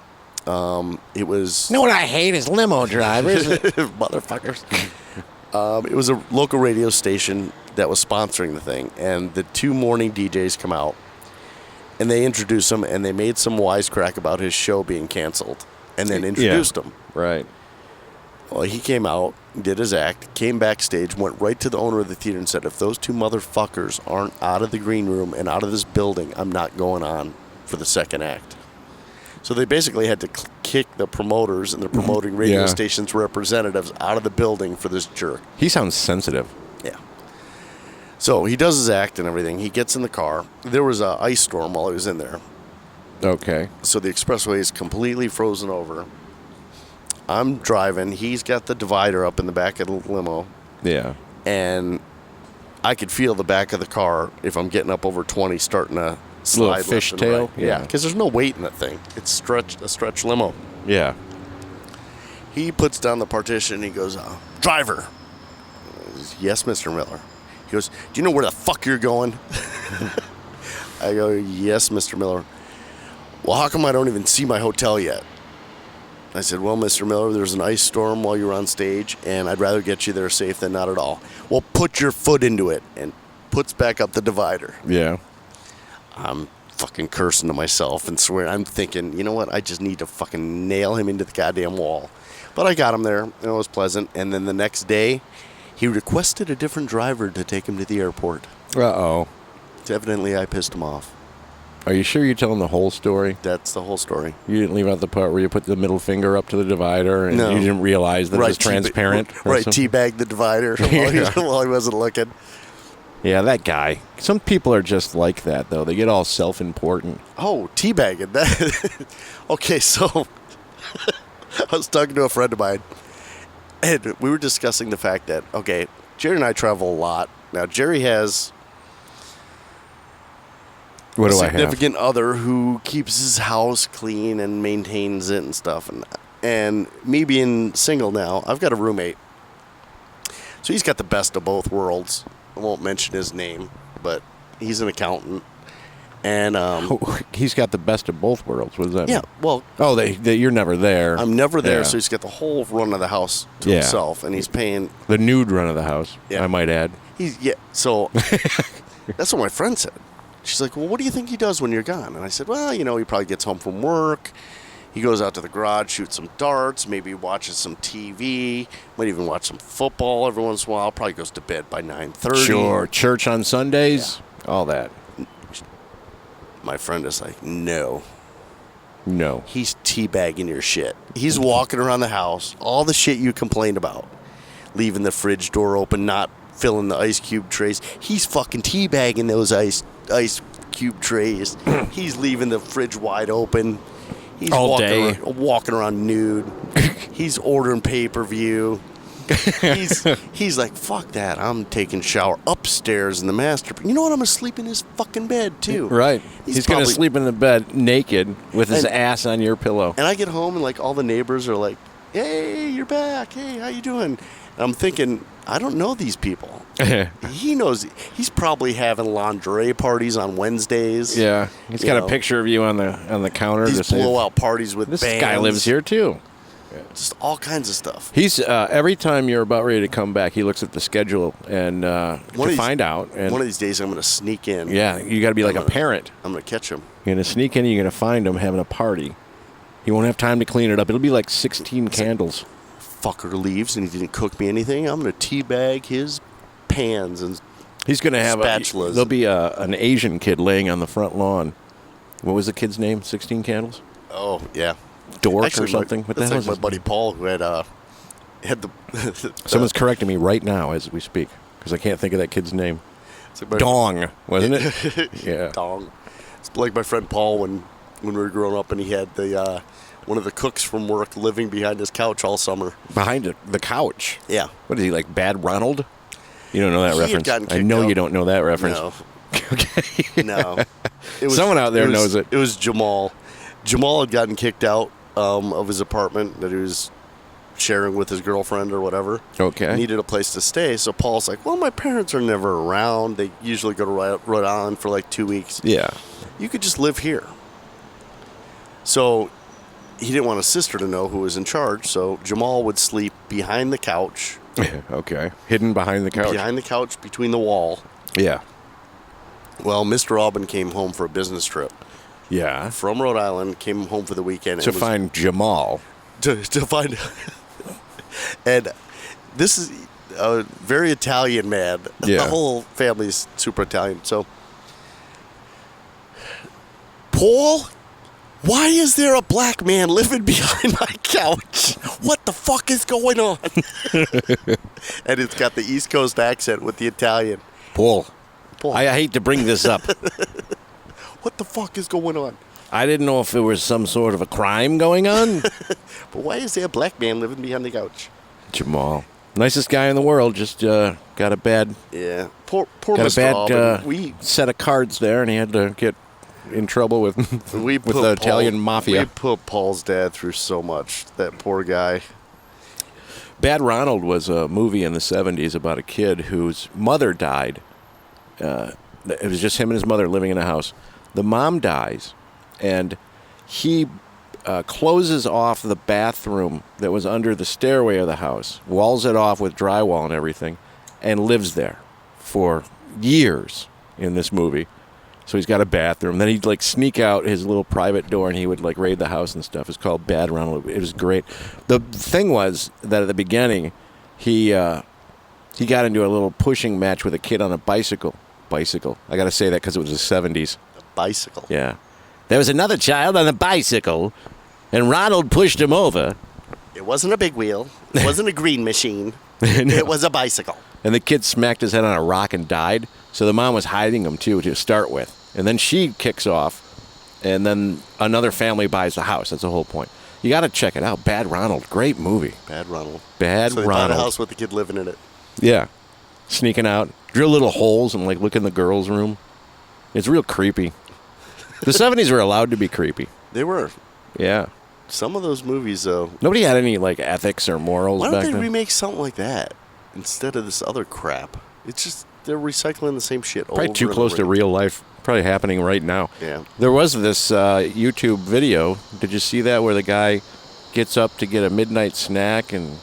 It was... You know what I hate is limo drivers. Motherfuckers. It was a local radio station that was sponsoring the thing. And the 2 morning DJs come out. And they introduce him. And they made some wisecrack about his show being canceled. And then introduced him. Right. Well, he came out, did his act, came backstage, went right to the owner of the theater and said, if those 2 motherfuckers aren't out of the green room and out of this building, I'm not going on for the second act. So they basically had to kick the promoters and the promoting radio station's representatives out of the building for this jerk. He sounds sensitive. Yeah. So he does his act and everything. He gets in the car. There was an ice storm while he was in there. Okay. So the expressway is completely frozen over. I'm driving. He's got the divider up in the back of the limo. Yeah. And I could feel the back of the car, if I'm getting up over 20, starting to slide. Little fishtail? Right. Yeah, because there's no weight in that thing. It's a stretch limo. Yeah. He puts down the partition and he goes, driver. Yes, Mr. Miller. He goes, do you know where the fuck you're going? I go, yes, Mr. Miller. Well, how come I don't even see my hotel yet? I said, well, Mr. Miller, there's an ice storm while you're on stage, and I'd rather get you there safe than not at all. Well, put your foot into it, and puts back up the divider. Yeah. I'm fucking cursing to myself and swearing. I'm thinking, you know what? I just need to fucking nail him into the goddamn wall. But I got him there, and it was pleasant. And then the next day, he requested a different driver to take him to the airport. Uh-oh. Evidently, I pissed him off. Are you sure you're telling the whole story? That's the whole story. You didn't leave out the part where you put the middle finger up to the divider and you didn't realize that it was transparent? Right, teabag the divider while he wasn't looking. Yeah, that guy. Some people are just like that, though. They get all self-important. Oh, teabagging. That. Okay, so I was talking to a friend of mine, and we were discussing the fact that, okay, Jerry and I travel a lot. Now, Jerry has... What do I have? A significant other who keeps his house clean and maintains it and stuff. And me being single now, I've got a roommate. So he's got the best of both worlds. I won't mention his name, but he's an accountant. And he's got the best of both worlds. What does that mean? Yeah, well... Oh, you're never there. I'm never there, so he's got the whole run of the house to himself, and he's paying... The nude run of the house, I might add. So that's what my friend said. She's like, well, what do you think he does when you're gone? And I said, well, he probably gets home from work. He goes out to the garage, shoots some darts, maybe watches some TV, might even watch some football every once in a while. Probably goes to bed by 9:30. Sure. Church on Sundays, all that. My friend is like, no. He's teabagging your shit. He's walking around the house, all the shit you complained about. Leaving the fridge door open, not filling the ice cube trays. He's fucking teabagging those ice cube trays. He's leaving the fridge wide open. He's all day walking around nude. He's ordering pay-per-view. He's like, fuck that. I'm taking a shower upstairs in the master. You know what? I'm gonna sleep in his fucking bed too. Right. He's gonna sleep in the bed naked with his ass on your pillow. And I get home and like all the neighbors are like, "Hey, you're back. Hey, how you doing?" And I'm thinking, I don't know these people. He knows. He's probably having lingerie parties on Wednesdays. Yeah, he's got a picture of you on the counter. These blowout parties with this bands. guy lives here too. Just all kinds of stuff. He's every time you're about ready to come back, he looks at the schedule and to find out. And one of these days, I'm going to sneak in. Yeah, you got to be like a parent. I'm going to catch him. You're going to sneak in and you're going to find him having a party. He won't have time to clean it up. It'll be like 16 candles. Fucker leaves and he didn't cook me anything. I'm going to teabag his pans and he's going to have spatulas. There'll be an Asian kid laying on the front lawn. What was the kid's name? 16 Candles? Oh, yeah. Dork or something? That's like my buddy Paul who had the... Someone's correcting me right now as we speak because I can't think of that kid's name. Like Dong, wasn't it? Yeah. Dong. It's like my friend Paul when we were growing up and he had the one of the cooks from work living behind his couch all summer. Behind the couch? Yeah. What is he, like Bad Ronald? You don't know that reference. I know you don't know that reference. No. Okay. No. Someone out there knows it. It was Jamal. Jamal had gotten kicked out of his apartment that he was sharing with his girlfriend or whatever. Okay. Needed a place to stay. So Paul's like, well, my parents are never around. They usually go to Rhode Island for like 2 weeks. Yeah. You could just live here. So he didn't want his sister to know who was in charge. So Jamal would sleep behind the couch. Okay. Hidden behind the couch. Behind the couch, between the wall. Yeah. Well, Mr. Aubin came home for a business trip. Yeah. From Rhode Island, came home for the weekend. To find Jamal. To find... And this is a very Italian man. Yeah. The whole family's super Italian. So, Paul, why is there a black man living behind my couch? What the fuck is going on? And it's got the East Coast accent with the Italian. Paul. I hate to bring this up. What the fuck is going on? I didn't know if there was some sort of a crime going on. But why is there a black man living behind the couch? Jamal. Nicest guy in the world, just got a bad... Yeah. Poor got Mr. a bad set of cards there, and he had to get in trouble with the Italian mafia. We put Paul's dad through so much. That poor guy. Bad Ronald was a movie in the 70s about a kid whose mother died. It was just him and his mother living in a house. The mom dies, and he closes off the bathroom that was under the stairway of the house, walls it off with drywall and everything, and lives there for years in this movie. So he's got a bathroom. Then he'd like sneak out his little private door and he would like raid the house and stuff. It's called Bad Ronald. It was great. The thing was that at the beginning, he got into a little pushing match with a kid on a bicycle. I got to say that because it was the 70s. A bicycle? Yeah. There was another child on a bicycle, and Ronald pushed him over. It wasn't a big wheel. It wasn't a green machine. No. It was a bicycle. And the kid smacked his head on a rock and died. So the mom was hiding him, too, to start with. And then she kicks off, and then another family buys the house. That's the whole point. You got to check it out. Bad Ronald. Great movie. Bad Ronald. Bad so they Ronald. bought a house with the kid living in it. Yeah. Sneaking out. Drill little holes and, like, look in the girls' room. It's real creepy. The 70s were allowed to be creepy. They were. Yeah. Some of those movies, though. Nobody had any, like, ethics or morals back then. Why don't they remake something like that instead of this other crap? It's just, they're recycling the same shit Probably too close to real life. Probably happening right now. Yeah. There was this YouTube video. Did you see that where the guy gets up to get a midnight snack and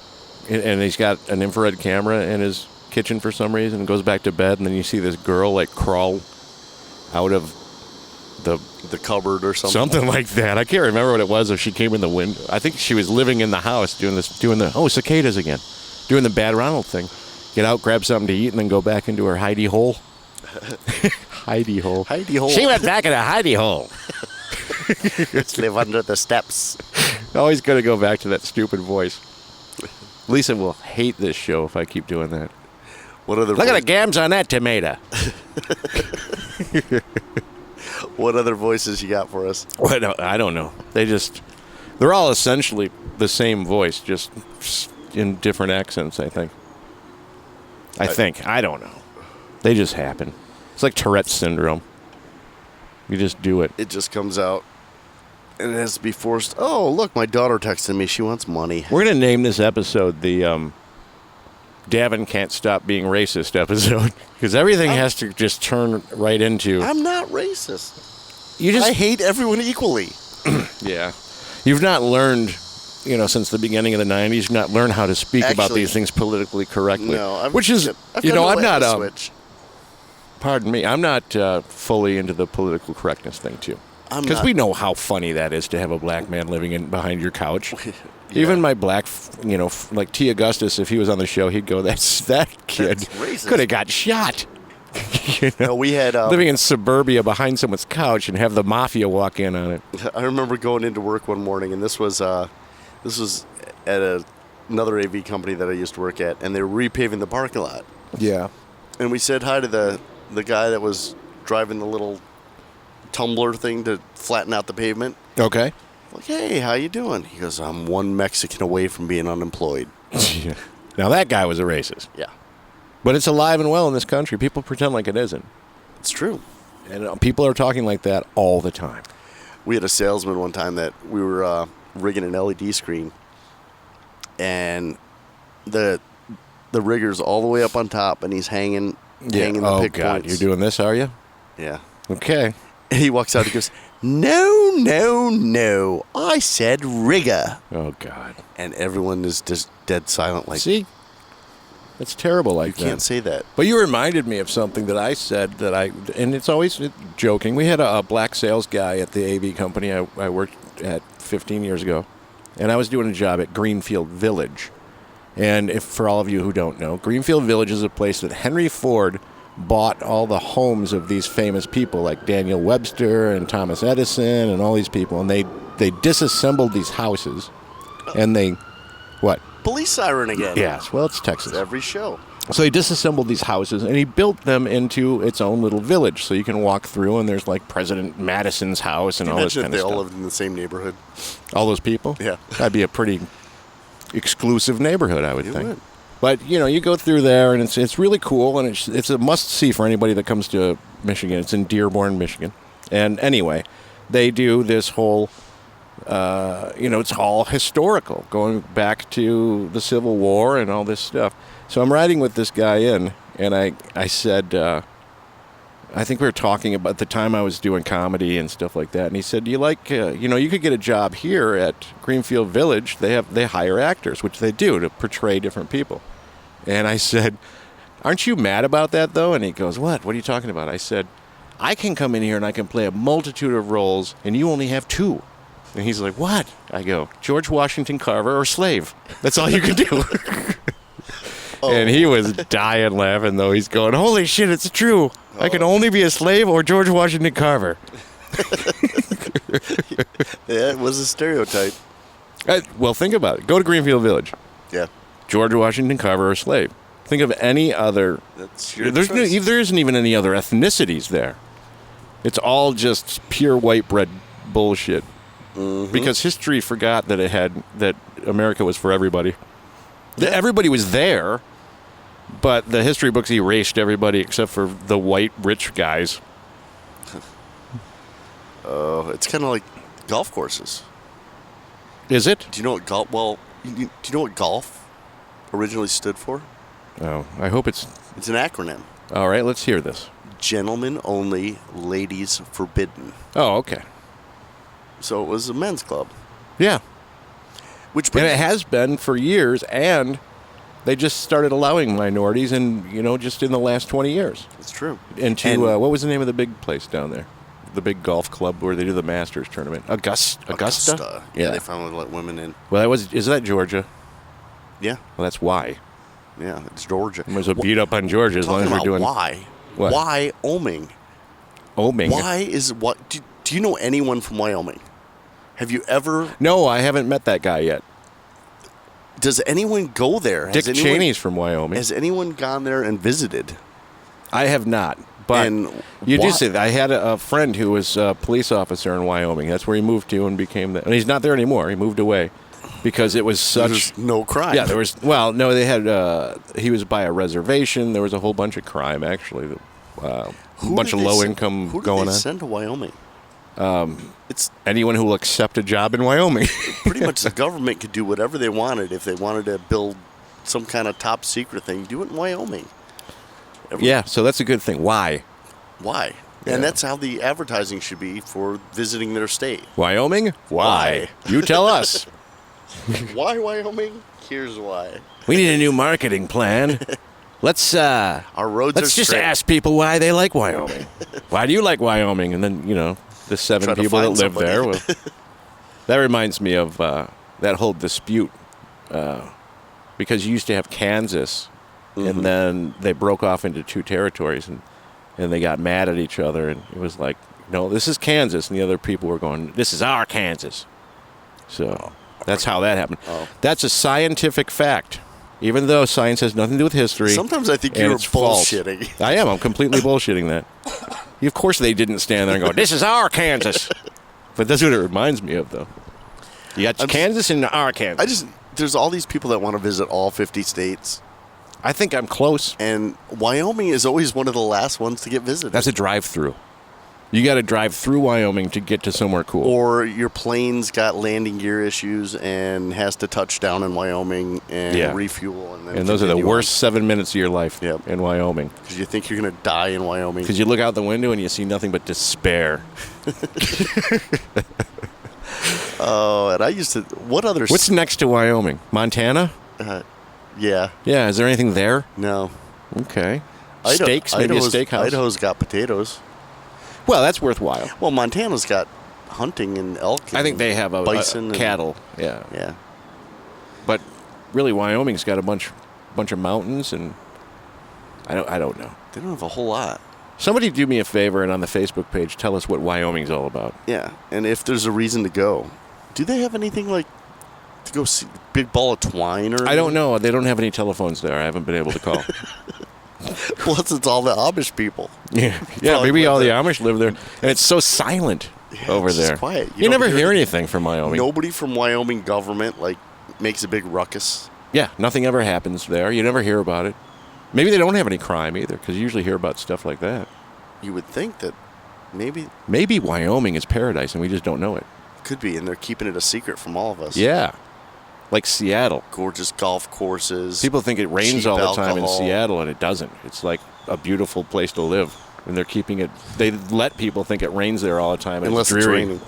he's got an infrared camera in his kitchen for some reason and goes back to bed, and then you see this girl like crawl out of the cupboard or something. Something like that. I can't remember what it was. If she came in the window, I think she was living in the house doing the cicadas again, doing the Bad Ronald thing. Get out, grab something to eat, and then go back into her hidey hole. Hidey hole. Hidey hole. She went back in a hidey hole. Let's live under the steps. Always got to go back to that stupid voice. Lisa will hate this show if I keep doing that. What other Look at the gams on that tomato. What other voices you got for us? Well, I don't know. They're all essentially the same voice, just in different accents, I think. I don't know. They just happen. It's like Tourette's syndrome. You just do it. It just comes out. And it has to be forced. Oh, look, my daughter texted me. She wants money. We're going to name this episode the Davin Can't Stop Being Racist episode. Because everything has to just turn right into... I'm not racist. I hate everyone equally. Yeah. You've not learned since the beginning of the 90s, not learn how to speak about these things politically correctly. No, which is, I've I'm not, switch. Pardon me, I'm not fully into the political correctness thing, too. Because we know how funny that is to have a black man living behind your couch. Yeah. Even my black, like T. Augustus, if he was on the show, he'd go, that kid could have got shot. No, we had living in suburbia behind someone's couch and have the mafia walk in on it. I remember going into work one morning, and this was at another AV company that I used to work at, and they were repaving the parking lot. Yeah. And we said hi to the guy that was driving the little tumbler thing to flatten out the pavement. Okay. Like, hey, how you doing? He goes, I'm one Mexican away from being unemployed. Yeah. Now that guy was a racist. Yeah. But it's alive and well in this country. People pretend like it isn't. It's true. And people are talking like that all the time. We had a salesman one time that we were rigging an LED screen, and the rigger's all the way up on top, and he's hanging the pick points. You're doing this, are you? Yeah. Okay. And he walks out and goes, No, I said rigger. Oh, God. And everyone is just dead silent. Like, see? That's terrible like that. You can't say that. But you reminded me of something that I said and it's always joking. We had a black sales guy at the AV company I worked at 15 years ago. And I was doing a job at Greenfield Village. And for all of you who don't know, Greenfield Village is a place that Henry Ford bought all the homes of these famous people like Daniel Webster and Thomas Edison and all these people. And they disassembled these houses. And they... What? Police siren again. Yes. Well, it's Texas. It's every show. So he disassembled these houses, and he built them into its own little village. So you can walk through, and there's like President Madison's house and all this kind of stuff. They all lived in the same neighborhood. All those people? Yeah. That'd be a pretty exclusive neighborhood, I would think. Would. But, you go through there, and it's really cool, and it's a must-see for anybody that comes to Michigan. It's in Dearborn, Michigan. And anyway, they do this whole... it's all historical, going back to the Civil War and all this stuff. So I'm riding with this guy in, and I said, I think we were talking about the time I was doing comedy and stuff like that. And he said, do you like, you could get a job here at Greenfield Village. They hire actors, which they do, to portray different people. And I said, aren't you mad about that, though? And he goes, what? What are you talking about? I said, I can come in here and I can play a multitude of roles, and you only have two. And he's like, what? I go, George Washington Carver or slave. That's all you can do. And he was dying laughing, though. He's going, holy shit, it's true. I can only be a slave or George Washington Carver. Yeah, it was a stereotype. Well, think about it. Go to Greenfield Village. Yeah. George Washington Carver or slave. Think of any other... That's your choice. There isn't even any other ethnicities there. It's all just pure white bread bullshit. Mm-hmm. Because history forgot that America was for everybody. Yeah. Everybody was there, but the history books erased everybody except for the white rich guys. It's kind of like golf courses. Is it? Do you know what golf? Well, do you know what golf originally stood for? Oh, I hope it's an acronym. All right, let's hear this. Gentlemen only, ladies forbidden. Oh, okay. So it was a men's club. Yeah. And it has been for years, and they just started allowing minorities just in the last 20 years. That's true. What was the name of the big place down there? The big golf club where they do the Masters tournament. Augusta? Yeah, they finally let women in. Well, is that Georgia? Yeah. Well, that's why. Yeah, it's Georgia. Might as well beat up on Georgia as long as we're doing... Why? What? Why Wyoming? Wyoming? Why is... what? Do you know anyone from Wyoming? Have you ever... No, I haven't met that guy yet. Does anyone go there? Dick Cheney's from Wyoming. Has anyone gone there and visited? I have not. But you do say that. I had a friend who was a police officer in Wyoming. That's where he moved to and became and he's not there anymore. He moved away because it was such... There's no crime. Yeah, there was... Well, no, they had... he was by a reservation. There was a whole bunch of crime, actually. A bunch of low income going on. Who did they send to Wyoming? It's anyone who will accept a job in Wyoming. Pretty much the government could do whatever they wanted. If they wanted to build some kind of top secret thing, do it in Wyoming. Yeah, so that's a good thing. Why? Yeah. And that's how the advertising should be for visiting their state. Wyoming? Why? You tell us. Why Wyoming? Here's why. We need a new marketing plan. Let's Our roads let's are just straight. ask people why they like Wyoming. Why do you like Wyoming? And then, the 7 Try to people that find live somebody. there. Well, that reminds me of that whole dispute because you used to have Kansas, and then they broke off into 2 territories, and they got mad at each other, and it was like, no, this is Kansas, and the other people were going, this is our Kansas. So that's how that happened. Oh. That's a scientific fact, even though science has nothing to do with history. Sometimes I think and you're it's false. bullshitting. I am. I'm completely bullshitting that. Of course they didn't stand there and go, this is our Kansas. But that's what it reminds me of, though. You got Kansas and our Kansas. There's all these people that want to visit all 50 states. I think I'm close. And Wyoming is always one of the last ones to get visited. That's a drive-through. You got to drive through Wyoming to get to somewhere cool. Or your plane's got landing gear issues and has to touch down in Wyoming and refuel. And those are the worst 7 minutes of your life in Wyoming. Because you think you're going to die in Wyoming. Because you look out the window and you see nothing but despair. Oh, and I used to... What's next to Wyoming? Montana? Yeah. Yeah, is there anything there? No. Okay. Steaks? Maybe a steakhouse? Idaho's got potatoes. Well, that's worthwhile. Well, Montana's got hunting and elk. I think they have bison and cattle. Yeah. Yeah. But really, Wyoming's got a bunch of mountains, and I don't know. They don't have a whole lot. Somebody do me a favor and on the Facebook page tell us what Wyoming's all about. Yeah, and if there's a reason to go. Do they have anything like to go see Big Ball of Twine or anything? I don't know. They don't have any telephones there. I haven't been able to call. Plus, it's all the Amish people. Yeah, maybe all the Amish live there. And it's so silent over it's just there. quiet. You never hear anything from Wyoming. Nobody from Wyoming government makes a big ruckus. Yeah, nothing ever happens there. You never hear about it. Maybe they don't have any crime either, because you usually hear about stuff like that. You would think that maybe Wyoming is paradise, and we just don't know it. Could be, and they're keeping it a secret from all of us. Yeah, like Seattle. Gorgeous golf courses. People think it rains cheap all the time in alcohol. Seattle, and it doesn't. It's like a beautiful place to live, and they're keeping it. They let people think it rains there all the time, and unless it's it's dreary. raining.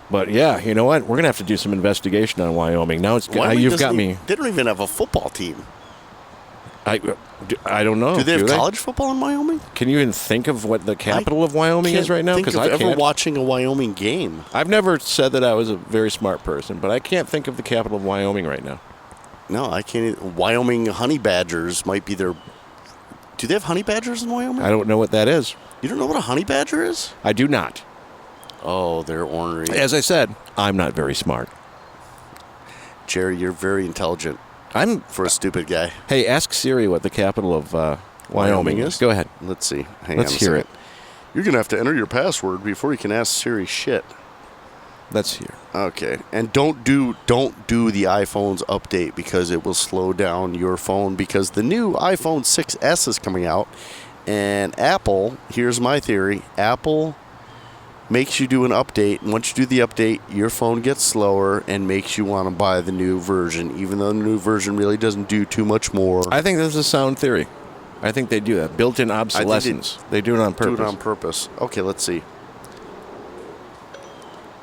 But yeah, you know what? We're gonna have to do some investigation on Wyoming. Now Wyoming you've got me. They don't even have a football team. I don't know. Do they have college football in Wyoming? Can you even think of what the capital of Wyoming is right now? Because I can't. ever watching a Wyoming game. I've never said that I was a very smart person, but I can't think of the capital of Wyoming right now. No, I can't. Wyoming honey badgers might be their. Do they have honey badgers in Wyoming? I don't know what that is. You don't know what a honey badger is? I do not. Oh, they're ornery. As I said, I'm not very smart. Jerry, you're very intelligent. I'm for a stupid guy. Hey, ask Siri what the capital of Wyoming is. Go ahead. Let's see. Let's hear it. You're going to have to enter your password before you can ask Siri shit. Let's hear. Okay. And don't do the iPhone's update because it will slow down your phone because the new iPhone 6S is coming out. And Apple, here's my theory, Apple makes you do an update, and once you do the update, your phone gets slower and makes you want to buy the new version, even though the new version really doesn't do too much more. I think this is a sound theory. I think they do that. Built-in obsolescence. They do it on purpose. Do it on purpose. Okay, let's see.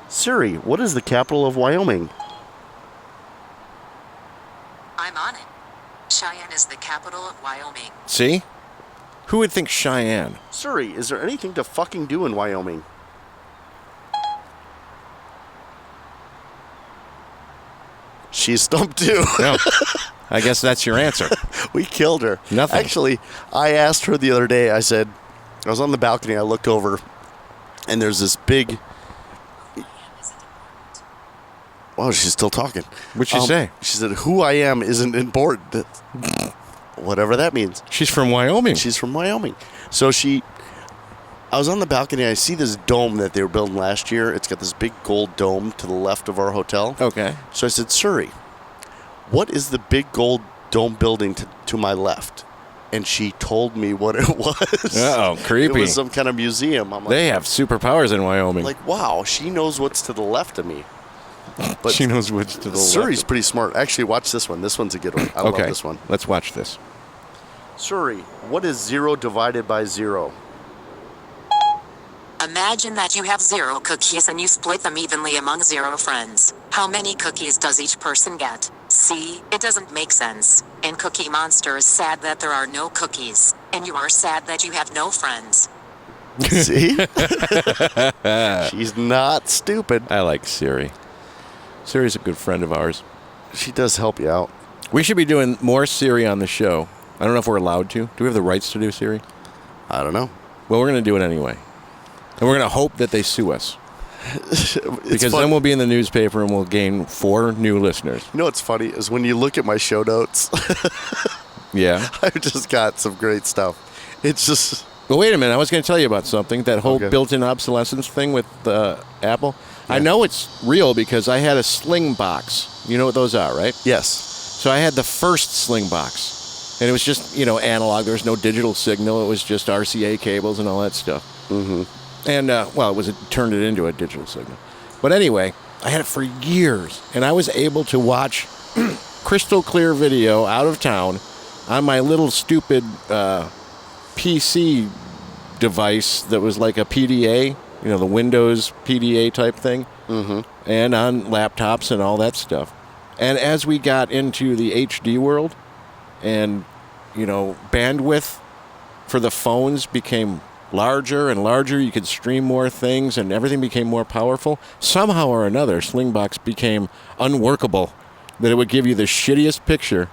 Siri, what is the capital of Wyoming? I'm on it. Cheyenne is the capital of Wyoming. See? Who would think Cheyenne? Siri, is there anything to fucking do in Wyoming? She's stumped too. No. I guess that's your answer. We killed her. Nothing. Actually, I asked her the other day, I said, I was on the balcony, I looked over, and there's this big... Oh, she's still talking. What'd she say? She said, who I am isn't important. Whatever that means. She's from Wyoming. She's from Wyoming. So I was on the balcony. I see this dome that they were building last year. It's got this big gold dome to the left of our hotel. Okay. So I said, Siri, what is the big gold dome building to my left? And she told me what it was. Uh-oh, creepy. It was some kind of museum. I'm like, they have superpowers in Wyoming. like, wow, she knows what's to the left of me. But she knows what's to the left. Suri's pretty smart. Actually, watch this one. This one's a good one. I love this one. Let's watch this. Suri, what is 0 divided by 0? Imagine that you have 0 cookies and you split them evenly among 0 friends. How many cookies does each person get? See, it doesn't make sense. And Cookie Monster is sad that there are no cookies. And you are sad that you have no friends. See? She's not stupid. I like Siri. Siri's a good friend of ours. She does help you out. We should be doing more Siri on the show. I don't know if we're allowed to. Do we have the rights to do Siri? I don't know. Well, we're going to do it anyway. And we're going to hope that they sue us. Because then we'll be in the newspaper and we'll gain 4 new listeners. You know what's funny is when you look at my show notes, Yeah. I've just got some great stuff. It's just... Well, wait a minute. I was going to tell you about something. That whole Okay. built-in obsolescence thing with Apple. Yeah. I know it's real because I had a Sling box. You know what those are, right? Yes. So I had the first Sling box. And it was just, analog. There was no digital signal. It was just RCA cables and all that stuff. Mm-hmm. And, it turned it into a digital signal. But anyway, I had it for years. And I was able to watch crystal clear video out of town on my little stupid PC device that was like a PDA, the Windows PDA type thing. Mm-hmm. And on laptops and all that stuff. And as we got into the HD world and, bandwidth for the phones became larger and larger, you could stream more things and everything became more powerful. Somehow or another, Slingbox became unworkable, that it would give you the shittiest picture,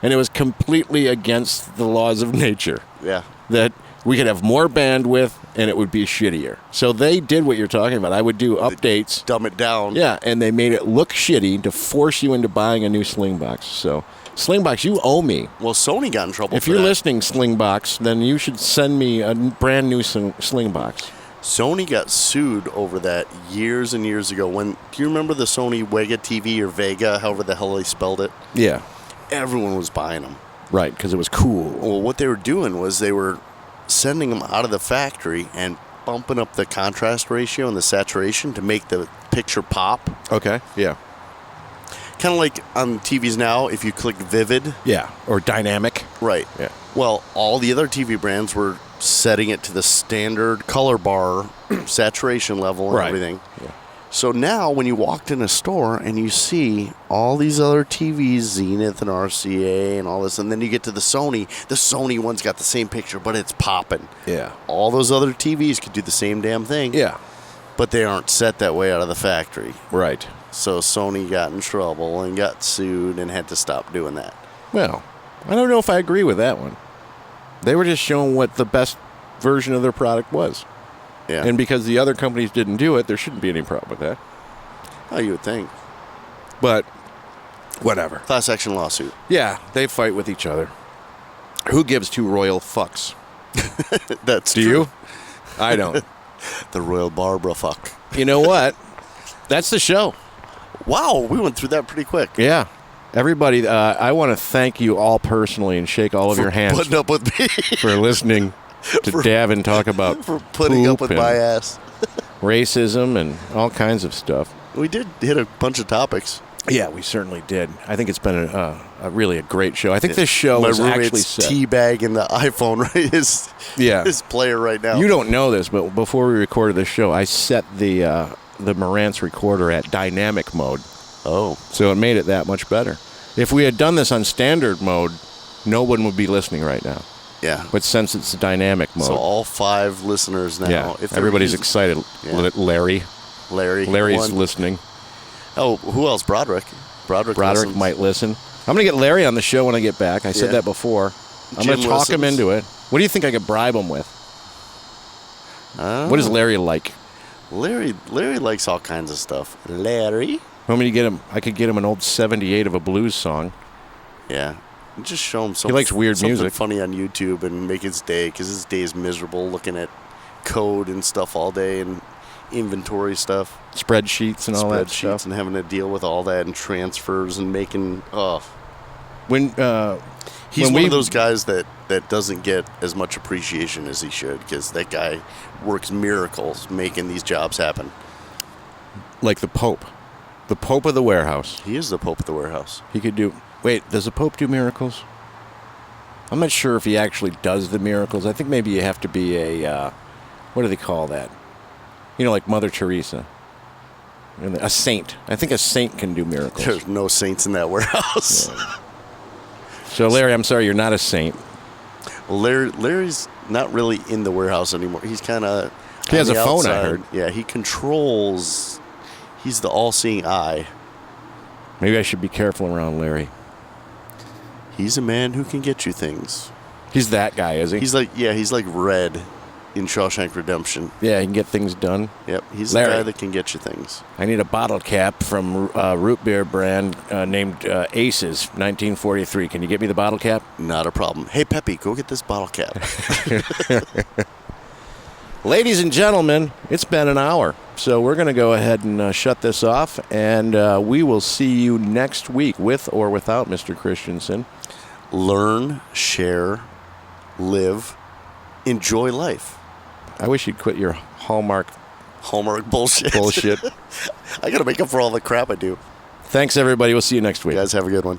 and it was completely against the laws of nature. Yeah. That we could have more bandwidth and it would be shittier. So they did what you're talking about. I would do updates. Dumb it down. Yeah, and they made it look shitty to force you into buying a new Slingbox. So, Slingbox, you owe me. Well, Sony got in trouble If for you're that. listening, Slingbox, then you should send me a brand new Slingbox. Sony got sued over that years and years ago. Do you remember the Sony Vega TV or Vega, however the hell they spelled it? Yeah, Everyone was buying them. right, because it was cool. Well, what they were doing was they were sending them out of the factory and bumping up the contrast ratio and the saturation to make the picture pop. Okay, yeah. Kind of like on TVs now, if you click Vivid. Yeah, or dynamic. Right. Yeah. Well, all the other TV brands were setting it to the standard color bar saturation level and Right. everything. Yeah. So now when you walked in a store and you see all these other TVs, Zenith and RCA and all this, and then you get to the Sony one's got the same picture, but it's popping. Yeah. All those other TVs could do the same damn thing. Yeah, But they aren't set that way out of the factory. right. So Sony got in trouble and got sued and had to stop doing that. Well, I don't know if I agree with that one. They were just showing what the best version of their product was. Yeah. And because the other companies didn't do it, there shouldn't be any problem with that. Oh, you would think. But whatever. Class action lawsuit. Yeah, they fight with each other. Who gives 2 royal fucks? That's Do true. you? I don't. The Royal Barbara fuck. You know what? That's the show. Wow, we went through that pretty quick. Yeah. Everybody, I want to thank you all personally and shake all of your hands Putting up with me. for listening to Davin talk about For putting up with poop my and ass. racism and all kinds of stuff. We did hit a bunch of topics. Yeah, we certainly did. I think it's been a really a great show. I think this show My was actually roommate's set. teabagging the iPhone, right? His player right now. You don't know this, but before we recorded this show, I set the Marantz recorder at dynamic mode. Oh. So it made it that much better. If we had done this on standard mode, no one would be listening right now. Yeah. But since it's dynamic mode, So all 5 listeners now. yeah, If they're everybody's using- excited. Yeah. Larry's Larry's listening. Oh, who else? Broderick. Broderick listens. might listen. I'm going to get Larry on the show when I get back. I said Yeah. that before. I'm Jim going to talk him listens. into it. What do you think I could bribe him with? What is Larry like? Larry likes all kinds of stuff. Larry? Want me to get him? I could get him an old 78 of a blues song. Yeah. Just show him something. likes weird something music. funny on YouTube and make his day, because his day is miserable looking at code and stuff all day and inventory stuff, Spreadsheets and all that spreadsheets, stuff. and having to deal with all that and transfers and making. When He's when one we- of those guys that doesn't get as much appreciation as he should, because that guy works miracles making these jobs happen. like the Pope of the warehouse. He is the Pope of the warehouse. He could do. Wait, does the Pope do miracles? I'm not sure if he actually does the miracles. I think maybe you have to be a. What do they call that? Like Mother Teresa. And a saint. I think a saint can do miracles. There's no saints in that warehouse. Yeah. So, Larry, I'm sorry, you're not a saint. Well, Larry's not really in the warehouse anymore. He's kind of... He has a phone, I heard. Yeah, he controls... He's the all-seeing eye. Maybe I should be careful around Larry. He's a man who can get you things. He's that guy, is he? He's like Red in Shawshank Redemption. Yeah, he can get things done. Yep, he's Larry, the guy that can get you things. I need a bottle cap from root beer brand named Aces, 1943. Can you get me the bottle cap? Not a problem. Hey, Peppy, go get this bottle cap. Ladies and gentlemen, it's been an hour, so we're going to go ahead and shut this off, and we will see you next week with or without Mr. Christensen. Learn, share, live, enjoy life. I wish you'd quit your Hallmark bullshit. Bullshit. I got to make up for all the crap I do. Thanks, everybody. We'll see you next week. You guys have a good one.